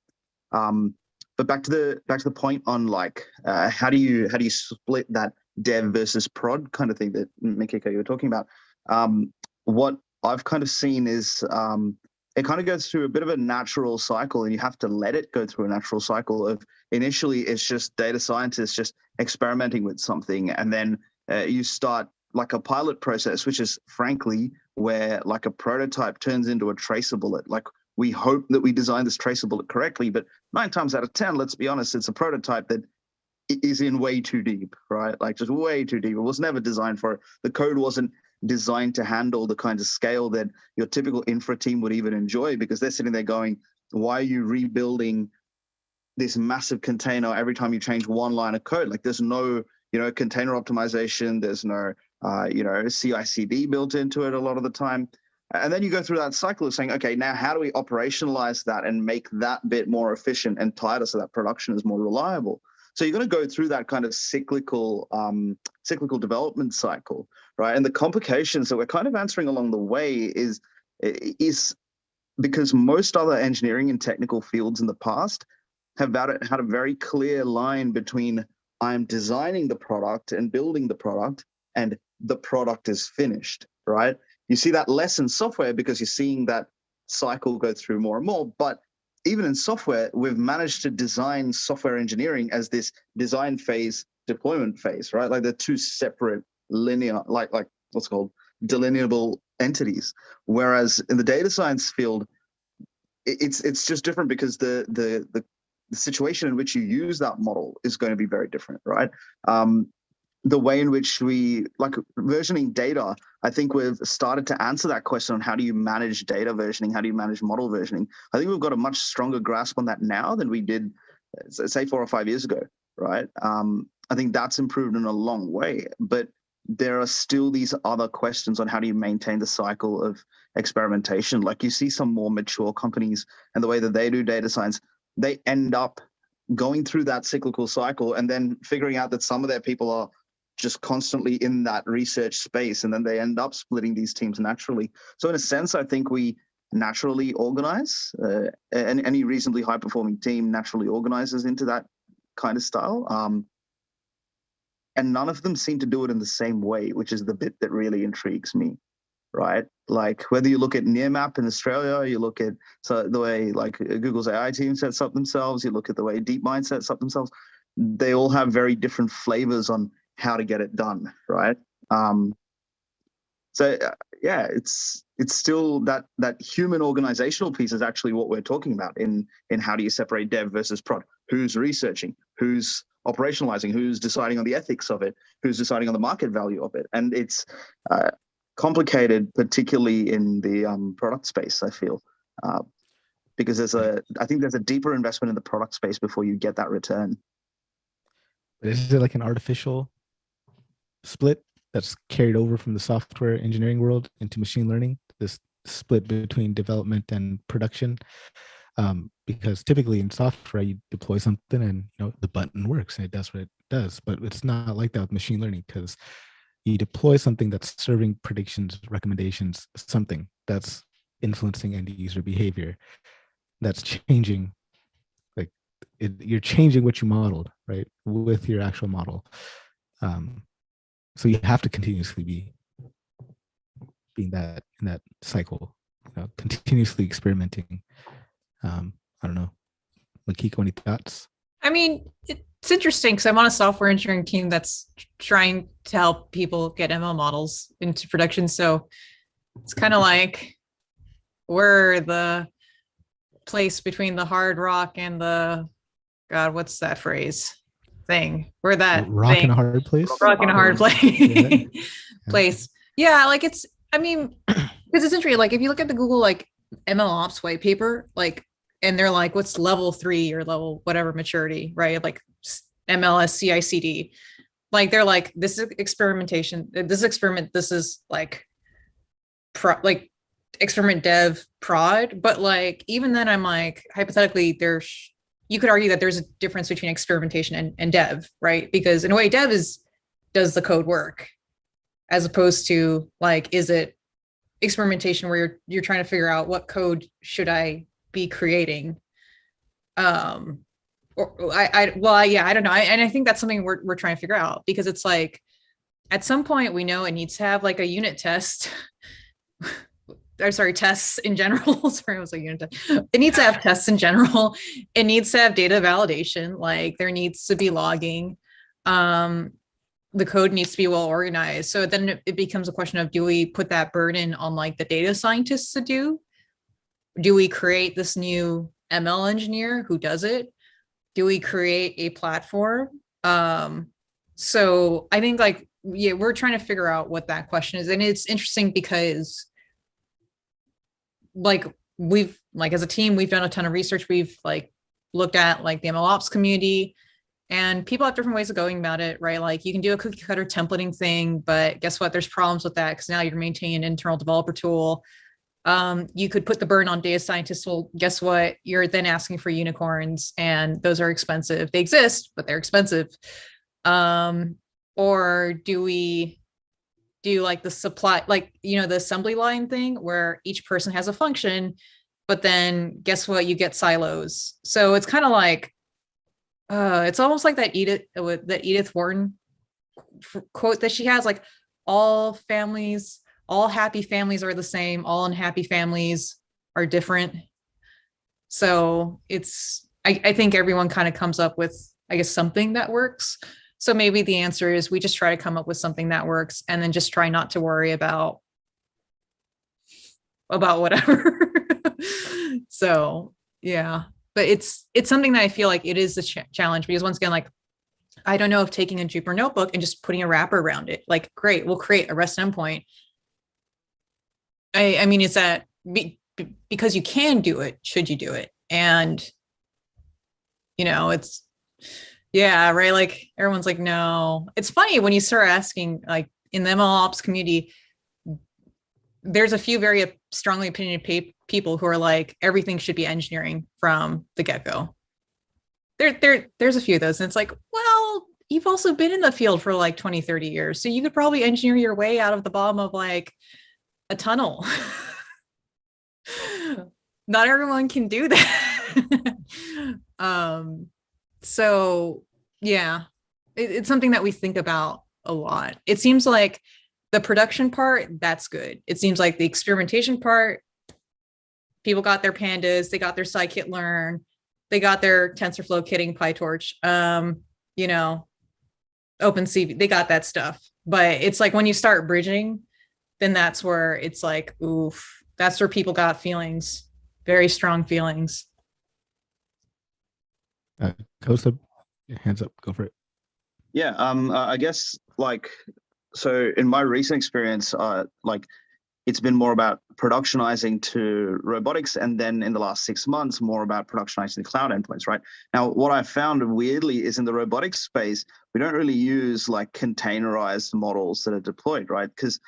But back to the point on how do you split that dev versus prod kind of thing that Mikiko, you were talking about. What I've kind of seen is it kind of goes through a bit of a natural cycle, and you have to let it go through a natural cycle of initially it's just data scientists just experimenting with something, and then you start like a pilot process, which is frankly where like a prototype turns into a tracer bullet. Like we hope that we designed this tracer bullet correctly, but 9 times out of 10, let's be honest, it's a prototype that is in way too deep, right? Like just way too deep. It was never designed for it. The code wasn't designed to handle the kinds of scale that your typical infra team would even enjoy, because they're sitting there going, why are you rebuilding this massive container every time you change one line of code? Like there's no, container optimization, there's no, CI/CD built into it a lot of the time. And then you go through that cycle of saying, okay, now how do we operationalize that and make that bit more efficient and tighter so that production is more reliable? So you're going to go through that kind of cyclical development cycle, right? And the complications that we're kind of answering along the way is because most other engineering and technical fields in the past have had a very clear line between I'm designing the product and building the product and the product is finished, right? You see that less in software because you're seeing that cycle go through more and more. But even in software, we've managed to design software engineering as this design phase, deployment phase, right? Like they're two separate linear, like what's called delineable entities. Whereas in the data science field, it's just different because the situation in which you use that model is going to be very different, right? The way in which we like versioning data, I think we've started to answer that question on how do you manage data versioning, how do you manage model versioning. I think we've got a much stronger grasp on that now than we did, say, 4 or 5 years ago, right? I think that's improved in a long way, but there are still these other questions on how do you maintain the cycle of experimentation. Like you see some more mature companies and the way that they do data science, they end up going through that cyclical cycle and then figuring out that some of their people are just constantly in that research space, and then they end up splitting these teams naturally. So in a sense, I think we naturally organize, and any reasonably high-performing team naturally organizes into that kind of style. And none of them seem to do it in the same way, which is the bit that really intrigues me, right? Like whether you look at Nearmap in Australia, you look at the way like Google's AI team sets up themselves, you look at the way DeepMind sets up themselves, they all have very different flavors on how to get it done, right? Yeah, it's still that human organizational piece is actually what we're talking about in how do you separate dev versus prod? Who's researching? Who's operationalizing? Who's deciding on the ethics of it? Who's deciding on the market value of it? And it's complicated, particularly in the product space, I feel, because I think there's a deeper investment in the product space before you get that return. Is it like an artificial split? that's carried over from the software engineering world into machine learning, this split between development and production. Because typically in software, you deploy something and the button works and it does what it does. But it's not like that with machine learning, because you deploy something that's serving predictions, recommendations, something that's influencing end user behavior, that's changing. Like you're changing what you modeled, right, with your actual model. So you have to continuously be in that cycle, continuously experimenting. I don't know. Makiko, any thoughts? I mean, it's interesting because I'm on a software engineering team that's trying to help people get ML models into production. So it's kind of like we're the place between the hard rock and the, God, what's that phrase thing? We're that rock thing. in a hard place. Rock in a hard place. Yeah. Place. Yeah, like it's, I mean, because it's interesting. Like if you look at the Google like ML Ops white paper, like, and they're like, what's level 3 or level whatever maturity, right? Like MLS CI/CD. Like they're like, this is experimentation. This is experiment. This is like experiment dev prod. But like even then, I'm like, hypothetically, you could argue that there's a difference between experimentation and dev, right? Because in a way, dev does the code work, as opposed to like, is it experimentation where you're trying to figure out what code should I be creating? I don't know. And I think that's something we're trying to figure out, because it's like at some point we know it needs to have like a unit test. I'm sorry, tests in general. Sorry, I was like unit test. It needs to have tests in general. It needs to have data validation. Like there needs to be logging. The code needs to be well organized. So then it becomes a question of, do we put that burden on like the data scientists to do? Do we create this new ML engineer who does it? Do we create a platform? So I think like, yeah, we're trying to figure out what that question is. And it's interesting because like we've like as a team, we've done a ton of research. We've like looked at like the ML ops community, and people have different ways of going about it, right? Like you can do a cookie cutter templating thing, but guess what? There's problems with that because now you're maintaining an internal developer tool. You could put the burden on data scientists. Well, guess what? You're then asking for unicorns, and those are expensive. They exist, but they're expensive. Or do we do like the supply, like, the assembly line thing where each person has a function, but then guess what? You get silos. So it's kind of like, it's almost like that Edith Wharton quote that she has, like all happy families are the same, all unhappy families are different. So I think everyone kind of comes up with, I guess, something that works. So maybe the answer is we just try to come up with something that works and then just try not to worry about whatever. So yeah, but it's something that I feel like it is a challenge, because once again, like, I don't know if taking a Jupyter notebook and just putting a wrapper around it, like, great, we'll create a REST endpoint. I mean, it's that because you can do it, should you do it? And, it's, yeah, right. Like everyone's like, no. It's funny when you start asking, like in the ML ops community, there's a few very strongly opinionated people who are like, everything should be engineering from the get-go. There's a few of those. And it's like, well, you've also been in the field for like 20, 30 years. So you could probably engineer your way out of the bottom of like a tunnel. Not everyone can do that. So yeah, it's something that we think about a lot. It seems like the production part, that's good. It seems like the experimentation part, people got their pandas, they got their scikit-learn, they got their TensorFlow kitting PyTorch, OpenCV, they got that stuff. But it's like when you start bridging, then that's where it's like, oof, that's where people got feelings, very strong feelings. Kosta, hands up, go for it. Yeah, I guess so in my recent experience, like it's been more about productionizing to robotics, and then in the last 6 months, more about productionizing the cloud endpoints, right? Now, what I found weirdly is in the robotics space, we don't really use like containerized models that are deployed, right? Because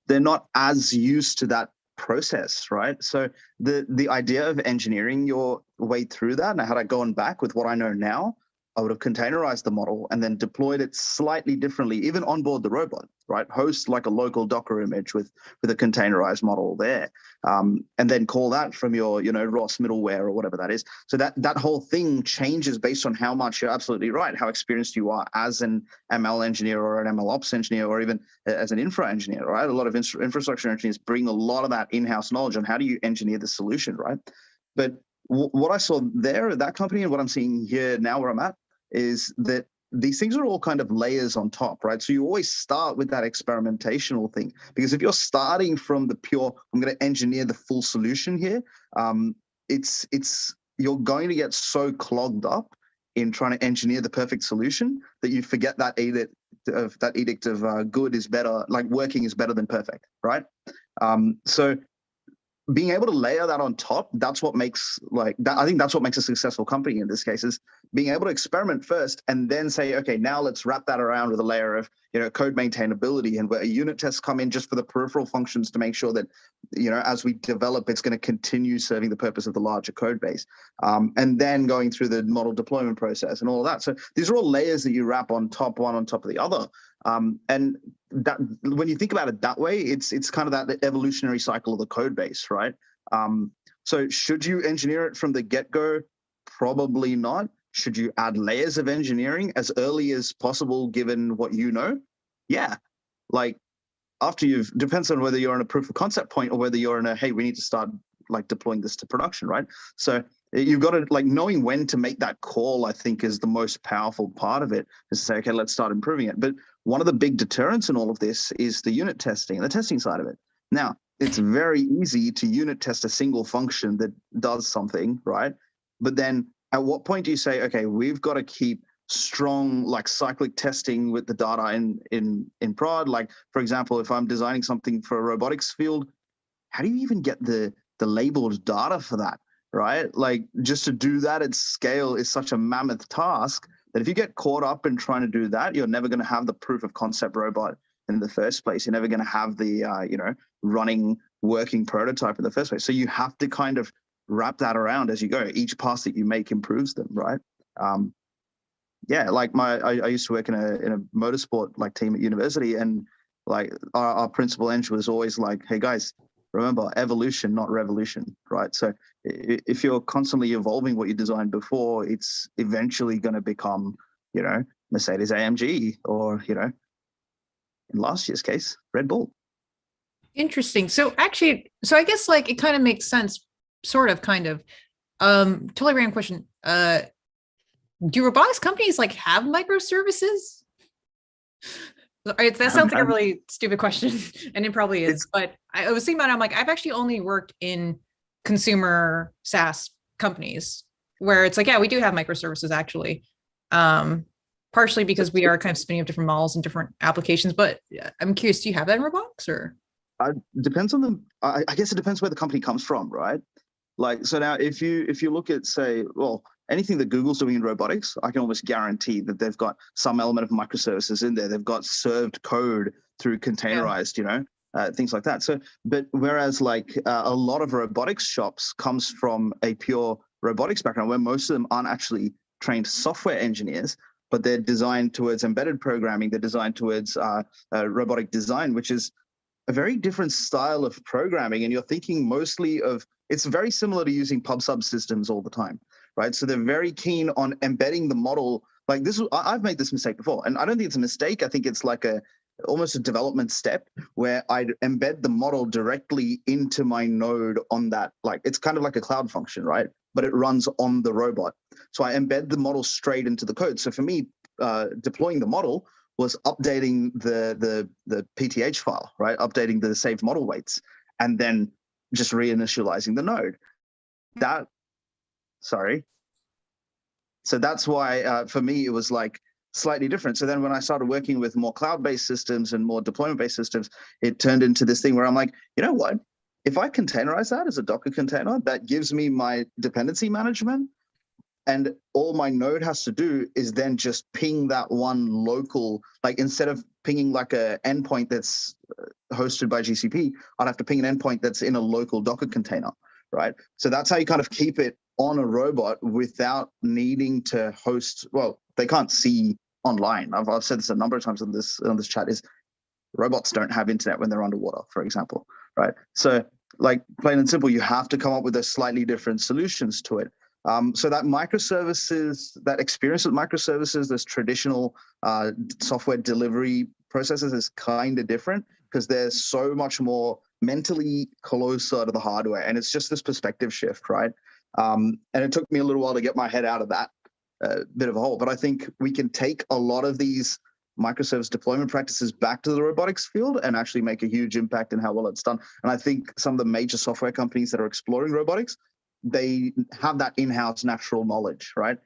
they're not as used to that process, right? So the idea of engineering your way through that, and had I gone back with what I know now, I would have containerized the model and then deployed it slightly differently, even on board the robot, right? Host like a local Docker image with a containerized model there, and then call that from your, ROS middleware or whatever that is. So that whole thing changes based on how much, you're absolutely right, how experienced you are as an ML engineer or an ML ops engineer, or even as an infra engineer, right? A lot of infrastructure engineers bring a lot of that in-house knowledge on how do you engineer the solution, right? But what I saw there at that company and what I'm seeing here now where I'm at is that these things are all kind of layers on top, right? So you always start with that experimentational thing, because if you're starting from the pure, I'm going to engineer the full solution here, you're going to get so clogged up in trying to engineer the perfect solution that you forget that edict of good is better, like working is better than perfect, right? So being able to layer that on top, that's what makes I think that's what makes a successful company in this case, is being able to experiment first and then say, okay, now let's wrap that around with a layer of, code maintainability, and where unit tests come in just for the peripheral functions to make sure that, as we develop, it's going to continue serving the purpose of the larger code base. And then going through the model deployment process and all of that. So these are all layers that you wrap on top, one on top of the other. And that, when you think about it that way, it's kind of that evolutionary cycle of the code base, right? So should you engineer it from the get-go? Probably not. Should you add layers of engineering as early as possible, given what you know? Yeah. Like depends on whether you're on a proof of concept point or whether you're in a, hey, we need to start like deploying this to production, right? So you've got to, like, knowing when to make that call, I think, is the most powerful part of it, is to say, okay, let's start improving it. But one of the big deterrents in all of this is the unit testing and the testing side of it. Now, it's very easy to unit test a single function that does something, right? But then at what point do you say, okay, we've got to keep strong, like, cyclic testing with the data in prod? Like, for example, if I'm designing something for a robotics field, how do you even get the labeled data for that, right? Like, just to do that at scale is such a mammoth task that if you get caught up in trying to do that, you're never going to have the proof of concept robot in the first place. You're never going to have the, running, working prototype in the first place. So you have to kind of wrap that around as you go. Each pass that you make improves them, right? Yeah, like I used to work in a motorsport like team at university, and like our principal engineer was always like, hey guys, remember, evolution, not revolution, right? So if you're constantly evolving what you designed before, it's eventually going to become, Mercedes AMG, or, in last year's case, Red Bull. Interesting. So actually, I guess like it kind of makes sense, sort of, kind of. Totally random question. Do robotics companies like have microservices? That sounds like a really stupid question, and it probably is. But I was thinking about it, I'm like, I've actually only worked in consumer SaaS companies where it's like, yeah, we do have microservices actually. Partially because we are kind of spinning up different models and different applications. But I'm curious, do you have that in robotics, or? Depends on the. I guess it depends where the company comes from, right? Like, so now if you look at, say, well, anything that Google's doing in robotics, I can almost guarantee that they've got some element of microservices in there. They've got served code through containerized, things like that. So, but whereas like a lot of robotics shops comes from a pure robotics background, where most of them aren't actually trained software engineers, but they're designed towards embedded programming. They're designed towards robotic design, which is a very different style of programming. And you're thinking mostly of, it's very similar to using pub subsystems all the time, right? So they're very keen on embedding the model. Like this, I've made this mistake before, and I don't think it's a mistake. I think it's like almost a development step where I'd embed the model directly into my node on that. Like, it's kind of like a cloud function, right? But it runs on the robot. So I embed the model straight into the code. So for me, deploying the model was updating the PTH file, right? Updating the saved model weights, and then just reinitializing the node. So that's why for me, it was like, slightly different. So then when I started working with more cloud-based systems and more deployment-based systems, it turned into this thing where I'm like, you know what? If I containerize that as a Docker container, that gives me my dependency management, and all my node has to do is then just ping that one local, like instead of pinging like a endpoint that's hosted by GCP, I'd have to ping an endpoint that's in a local Docker container, right? So that's how you kind of keep it on a robot without needing to host. Well, they can't see online. I've said this a number of times on this chat, is robots don't have internet when they're underwater, for example, right? So like plain and simple, you have to come up with a slightly different solutions to it. So that microservices, that experience with microservices, this traditional software delivery processes is kind of different because they're so much more mentally closer to the hardware. And it's just this perspective shift, right? And it took me a little while to get my head out of that bit of a hole. But I think we can take a lot of these microservice deployment practices back to the robotics field and actually make a huge impact in how well it's done. And I think some of the major software companies that are exploring robotics, they have that in-house natural knowledge, right?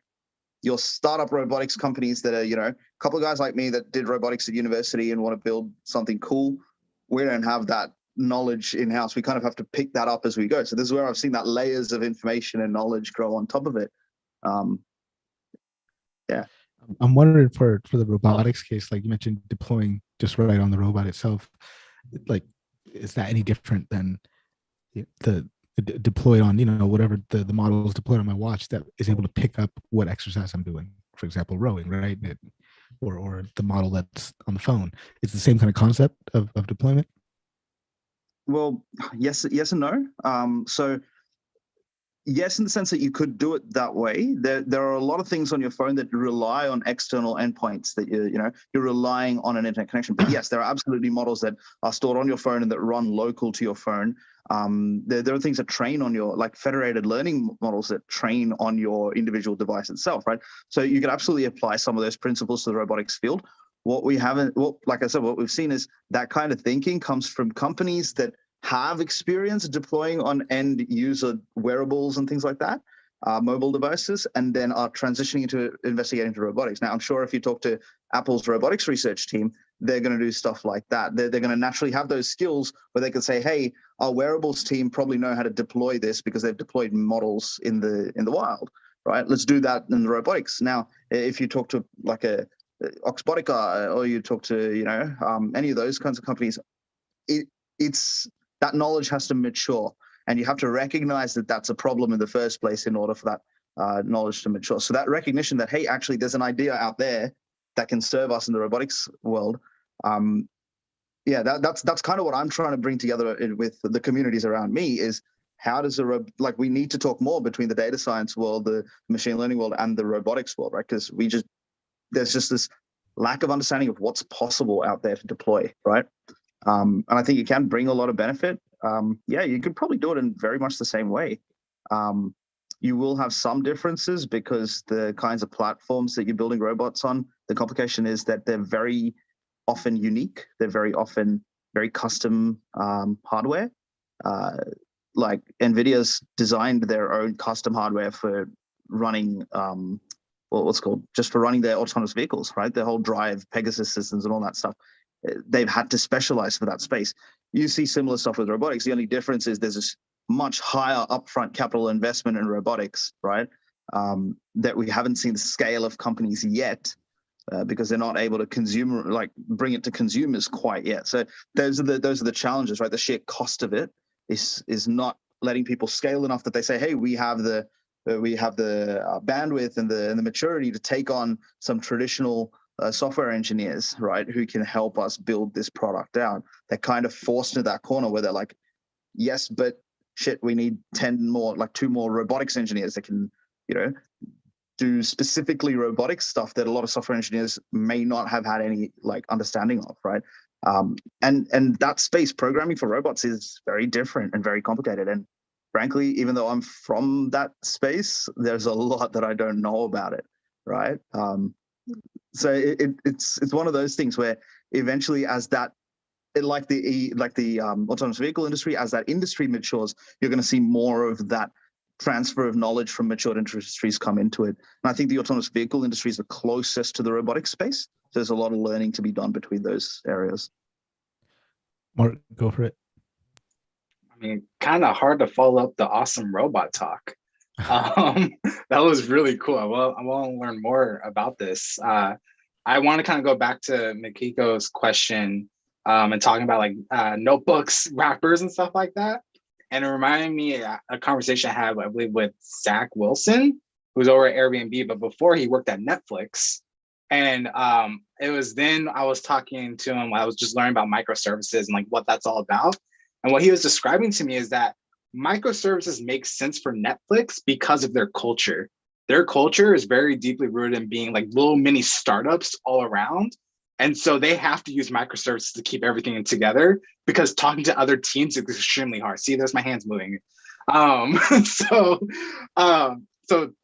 Your startup robotics companies that are, a couple of guys like me that did robotics at university and want to build something cool, we don't have that knowledge in-house. We kind of have to pick that up as we go. So this is where I've seen that layers of information and knowledge grow on top of it. Yeah. I'm wondering for the robotics case, like you mentioned, deploying just right on the robot itself, like, is that any different than the deployed on, whatever the model is deployed on my watch that is able to pick up what exercise I'm doing, for example, rowing, right? Or the model that's on the phone. It's the same kind of concept of deployment? Well, yes and no. So yes, in the sense that you could do it that way. There are a lot of things on your phone that rely on external endpoints that you're relying on an internet connection. But yes, there are absolutely models that are stored on your phone and that run local to your phone. There are things that train on your, like federated learning models that train on your individual device itself, right? So you could absolutely apply some of those principles to the robotics field. Like I said, what we've seen is that kind of thinking comes from companies that have experience deploying on end user wearables and things like that, mobile devices, and then are transitioning into investigating into robotics. Now, I'm sure if you talk to Apple's robotics research team, they're going to do stuff like that. They're going to naturally have those skills where they can say, hey, our wearables team probably know how to deploy this because they've deployed models in the wild, right? Let's do that in the robotics. Now, if you talk to like a Oxbotica or you talk to, any of those kinds of companies, it's that knowledge has to mature, and you have to recognize that that's a problem in the first place in order for that knowledge to mature. So that recognition that, hey, actually there's an idea out there that can serve us in the robotics world. That's kind of what I'm trying to bring together with the communities around me is how does we need to talk more between the data science world, the machine learning world, and the robotics world, right? Because there's just this lack of understanding of what's possible out there to deploy, right? And I think you can bring a lot of benefit. You could probably do it in very much the same way. You will have some differences because the kinds of platforms that you're building robots on, the complication is that they're very often unique. They're very often very custom hardware. Like NVIDIA's designed their own custom hardware for running just for running their autonomous vehicles, right? Their whole Drive, Pegasus systems and all that stuff. They've had to specialize for that space. You see similar stuff with robotics. The only difference is there's this much higher upfront capital investment in robotics, right? That we haven't seen the scale of companies yet because they're not able to bring it to consumers quite yet. So those are the challenges, right? The sheer cost of it is not letting people scale enough that they say, hey, we have the bandwidth and the maturity to take on some traditional software engineers, right, who can help us build this product out. They're kind of forced into that corner where they're like, yes, but shit, we need 2 more robotics engineers that can, do specifically robotics stuff that a lot of software engineers may not have had any understanding of, right? And that space, programming for robots, is very different and very complicated. And frankly, even though I'm from that space, there's a lot that I don't know about it, right? So it's one of those things where eventually, as that, like the autonomous vehicle industry, as that industry matures, you're going to see more of that transfer of knowledge from mature industries come into it. And I think the autonomous vehicle industry is the closest to the robotics space. So there's a lot of learning to be done between those areas. Mark, go for it. I mean, kind of hard to follow up the awesome robot talk. That was really cool. I want to learn more about this. I want to kind of go back to Mikiko's question and talking about like notebooks, wrappers, and stuff like that. And it reminded me of a conversation I had, I believe, with Zach Wilson, who's over at Airbnb, but before he worked at Netflix. And it was then I was talking to him, I was just learning about microservices and like what that's all about. And what he was describing to me is that microservices make sense for Netflix because of their culture. Their culture is very deeply rooted in being like little mini startups all around. And so they have to use microservices to keep everything together because talking to other teams is extremely hard. See, there's my hands moving. So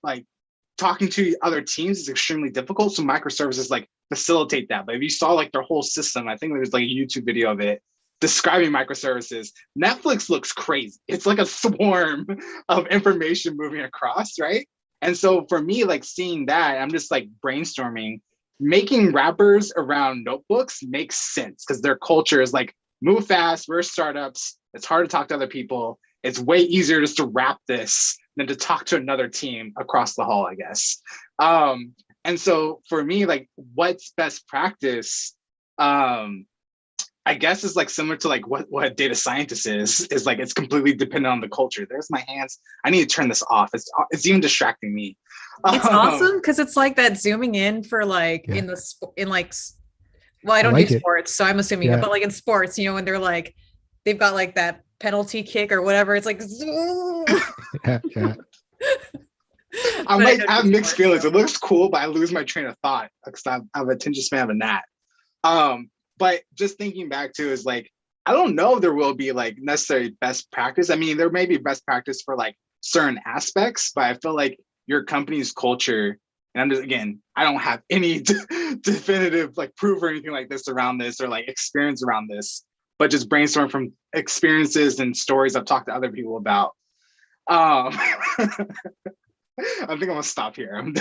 like talking to other teams is extremely difficult. So microservices like facilitate that. But if you saw like their whole system, I think there's like a YouTube video of it describing microservices. Netflix looks crazy. It's like a swarm of information moving across, right? And so for me, like seeing that, I'm just like brainstorming, making wrappers around notebooks makes sense because their culture is like move fast, we're startups, it's hard to talk to other people. It's way easier just to wrap this than to talk to another team across the hall, I guess. And so for me, like what's best practice, I guess is like similar to like what a data scientist is like, it's completely dependent on the culture. There's my hands. I need to turn this off. It's even distracting me. It's awesome because it's like that zooming in for like Yeah. I don't like do it. sports, so I'm assuming Yeah. but like in sports, you know, when they're like, they've got like that penalty kick or whatever, it's like zoom. Yeah. I But might don't have do mixed sports, feelings. so. It looks cool, but I lose my train of thought because I have attention span of a gnat. But just thinking back to is like, I don't know if there will be like necessarily best practice. I mean, there may be best practice for like certain aspects, but I feel like your company's culture, and I'm just, again, I don't have any definitive like proof or anything like this around this or like experience around this, but just brainstorm from experiences and stories I've talked to other people about. I think I'm gonna stop here.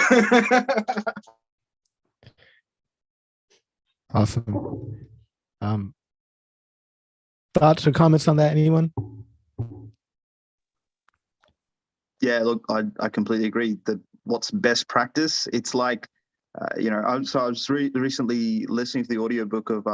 Awesome. Thoughts or comments on that, anyone? Yeah, look, I completely agree that what's best practice, it's like, I was recently listening to the audiobook of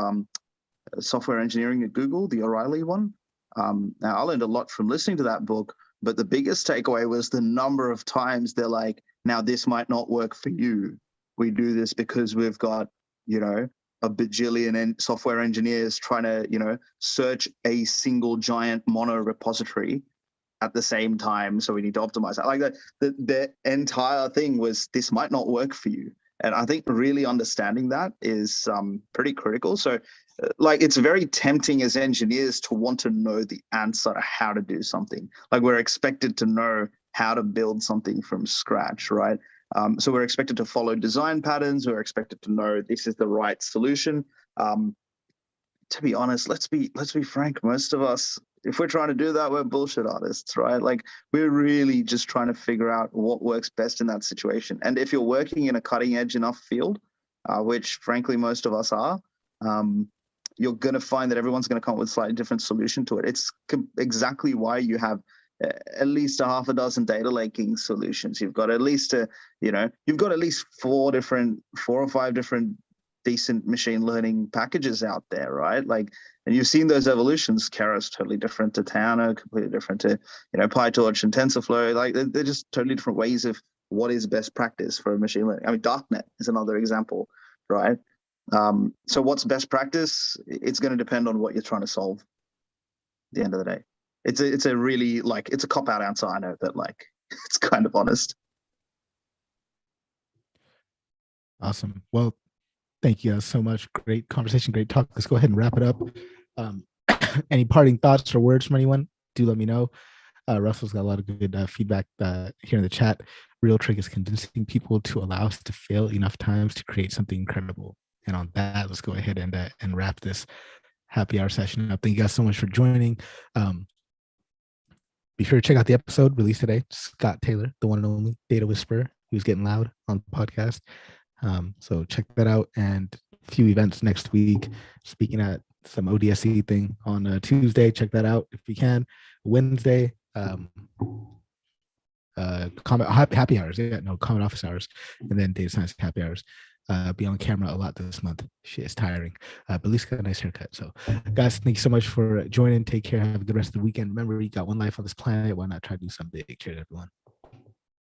software engineering at Google, the O'Reilly one. Now, I learned a lot from listening to that book, but the biggest takeaway was the number of times they're like, now this might not work for you. We do this because we've got, a bajillion software engineers trying to, search a single giant mono repository at the same time. So we need to optimize that. Like the entire thing was, this might not work for you. And I think really understanding that is pretty critical. So like, it's very tempting as engineers to want to know the answer to how to do something. Like we're expected to know how to build something from scratch, right? So we're expected to follow design patterns. We're expected to know this is the right solution. To be honest, let's be frank. Most of us, if we're trying to do that, we're bullshit artists, right? Like we're really just trying to figure out what works best in that situation. And if you're working in a cutting edge enough field, which frankly most of us are, you're going to find that everyone's going to come up with a slightly different solution to it. It's exactly why you have at least a half a dozen data laking solutions. You've got at least four or five different decent machine learning packages out there, right? Like, and you've seen those evolutions. Keras totally different to Tano, completely different to, PyTorch and TensorFlow. Like they're just totally different ways of what is best practice for machine learning. I mean, darknet is another example, right? So what's best practice? It's going to depend on what you're trying to solve at the end of the day. It's a really, like, it's a cop-out answer, I know, but like, it's kind of honest. Awesome. Well, thank you guys so much. Great conversation, great talk. Let's go ahead and wrap it up. Any parting thoughts or words from anyone? Do let me know. Russell's got a lot of good feedback here in the chat. Real trick is convincing people to allow us to fail enough times to create something incredible. And on that, let's go ahead and wrap this happy hour session up. Thank you guys so much for joining. be sure to check out the episode released today. Scott Taylor, the one and only data whisperer, who's getting loud on the podcast. So check that out, and a few events next week. Speaking at some ODSC thing on Tuesday. Check that out if you can. Wednesday, happy hours. Yeah, no, common office hours, and then data science happy hours. Be on camera a lot this month. Shit is tiring, but at least got a nice haircut. So, guys, thank you so much for joining. Take care. Have a good rest of the weekend. Remember, you got one life on this planet. Why not try to do something big? Cheers, everyone.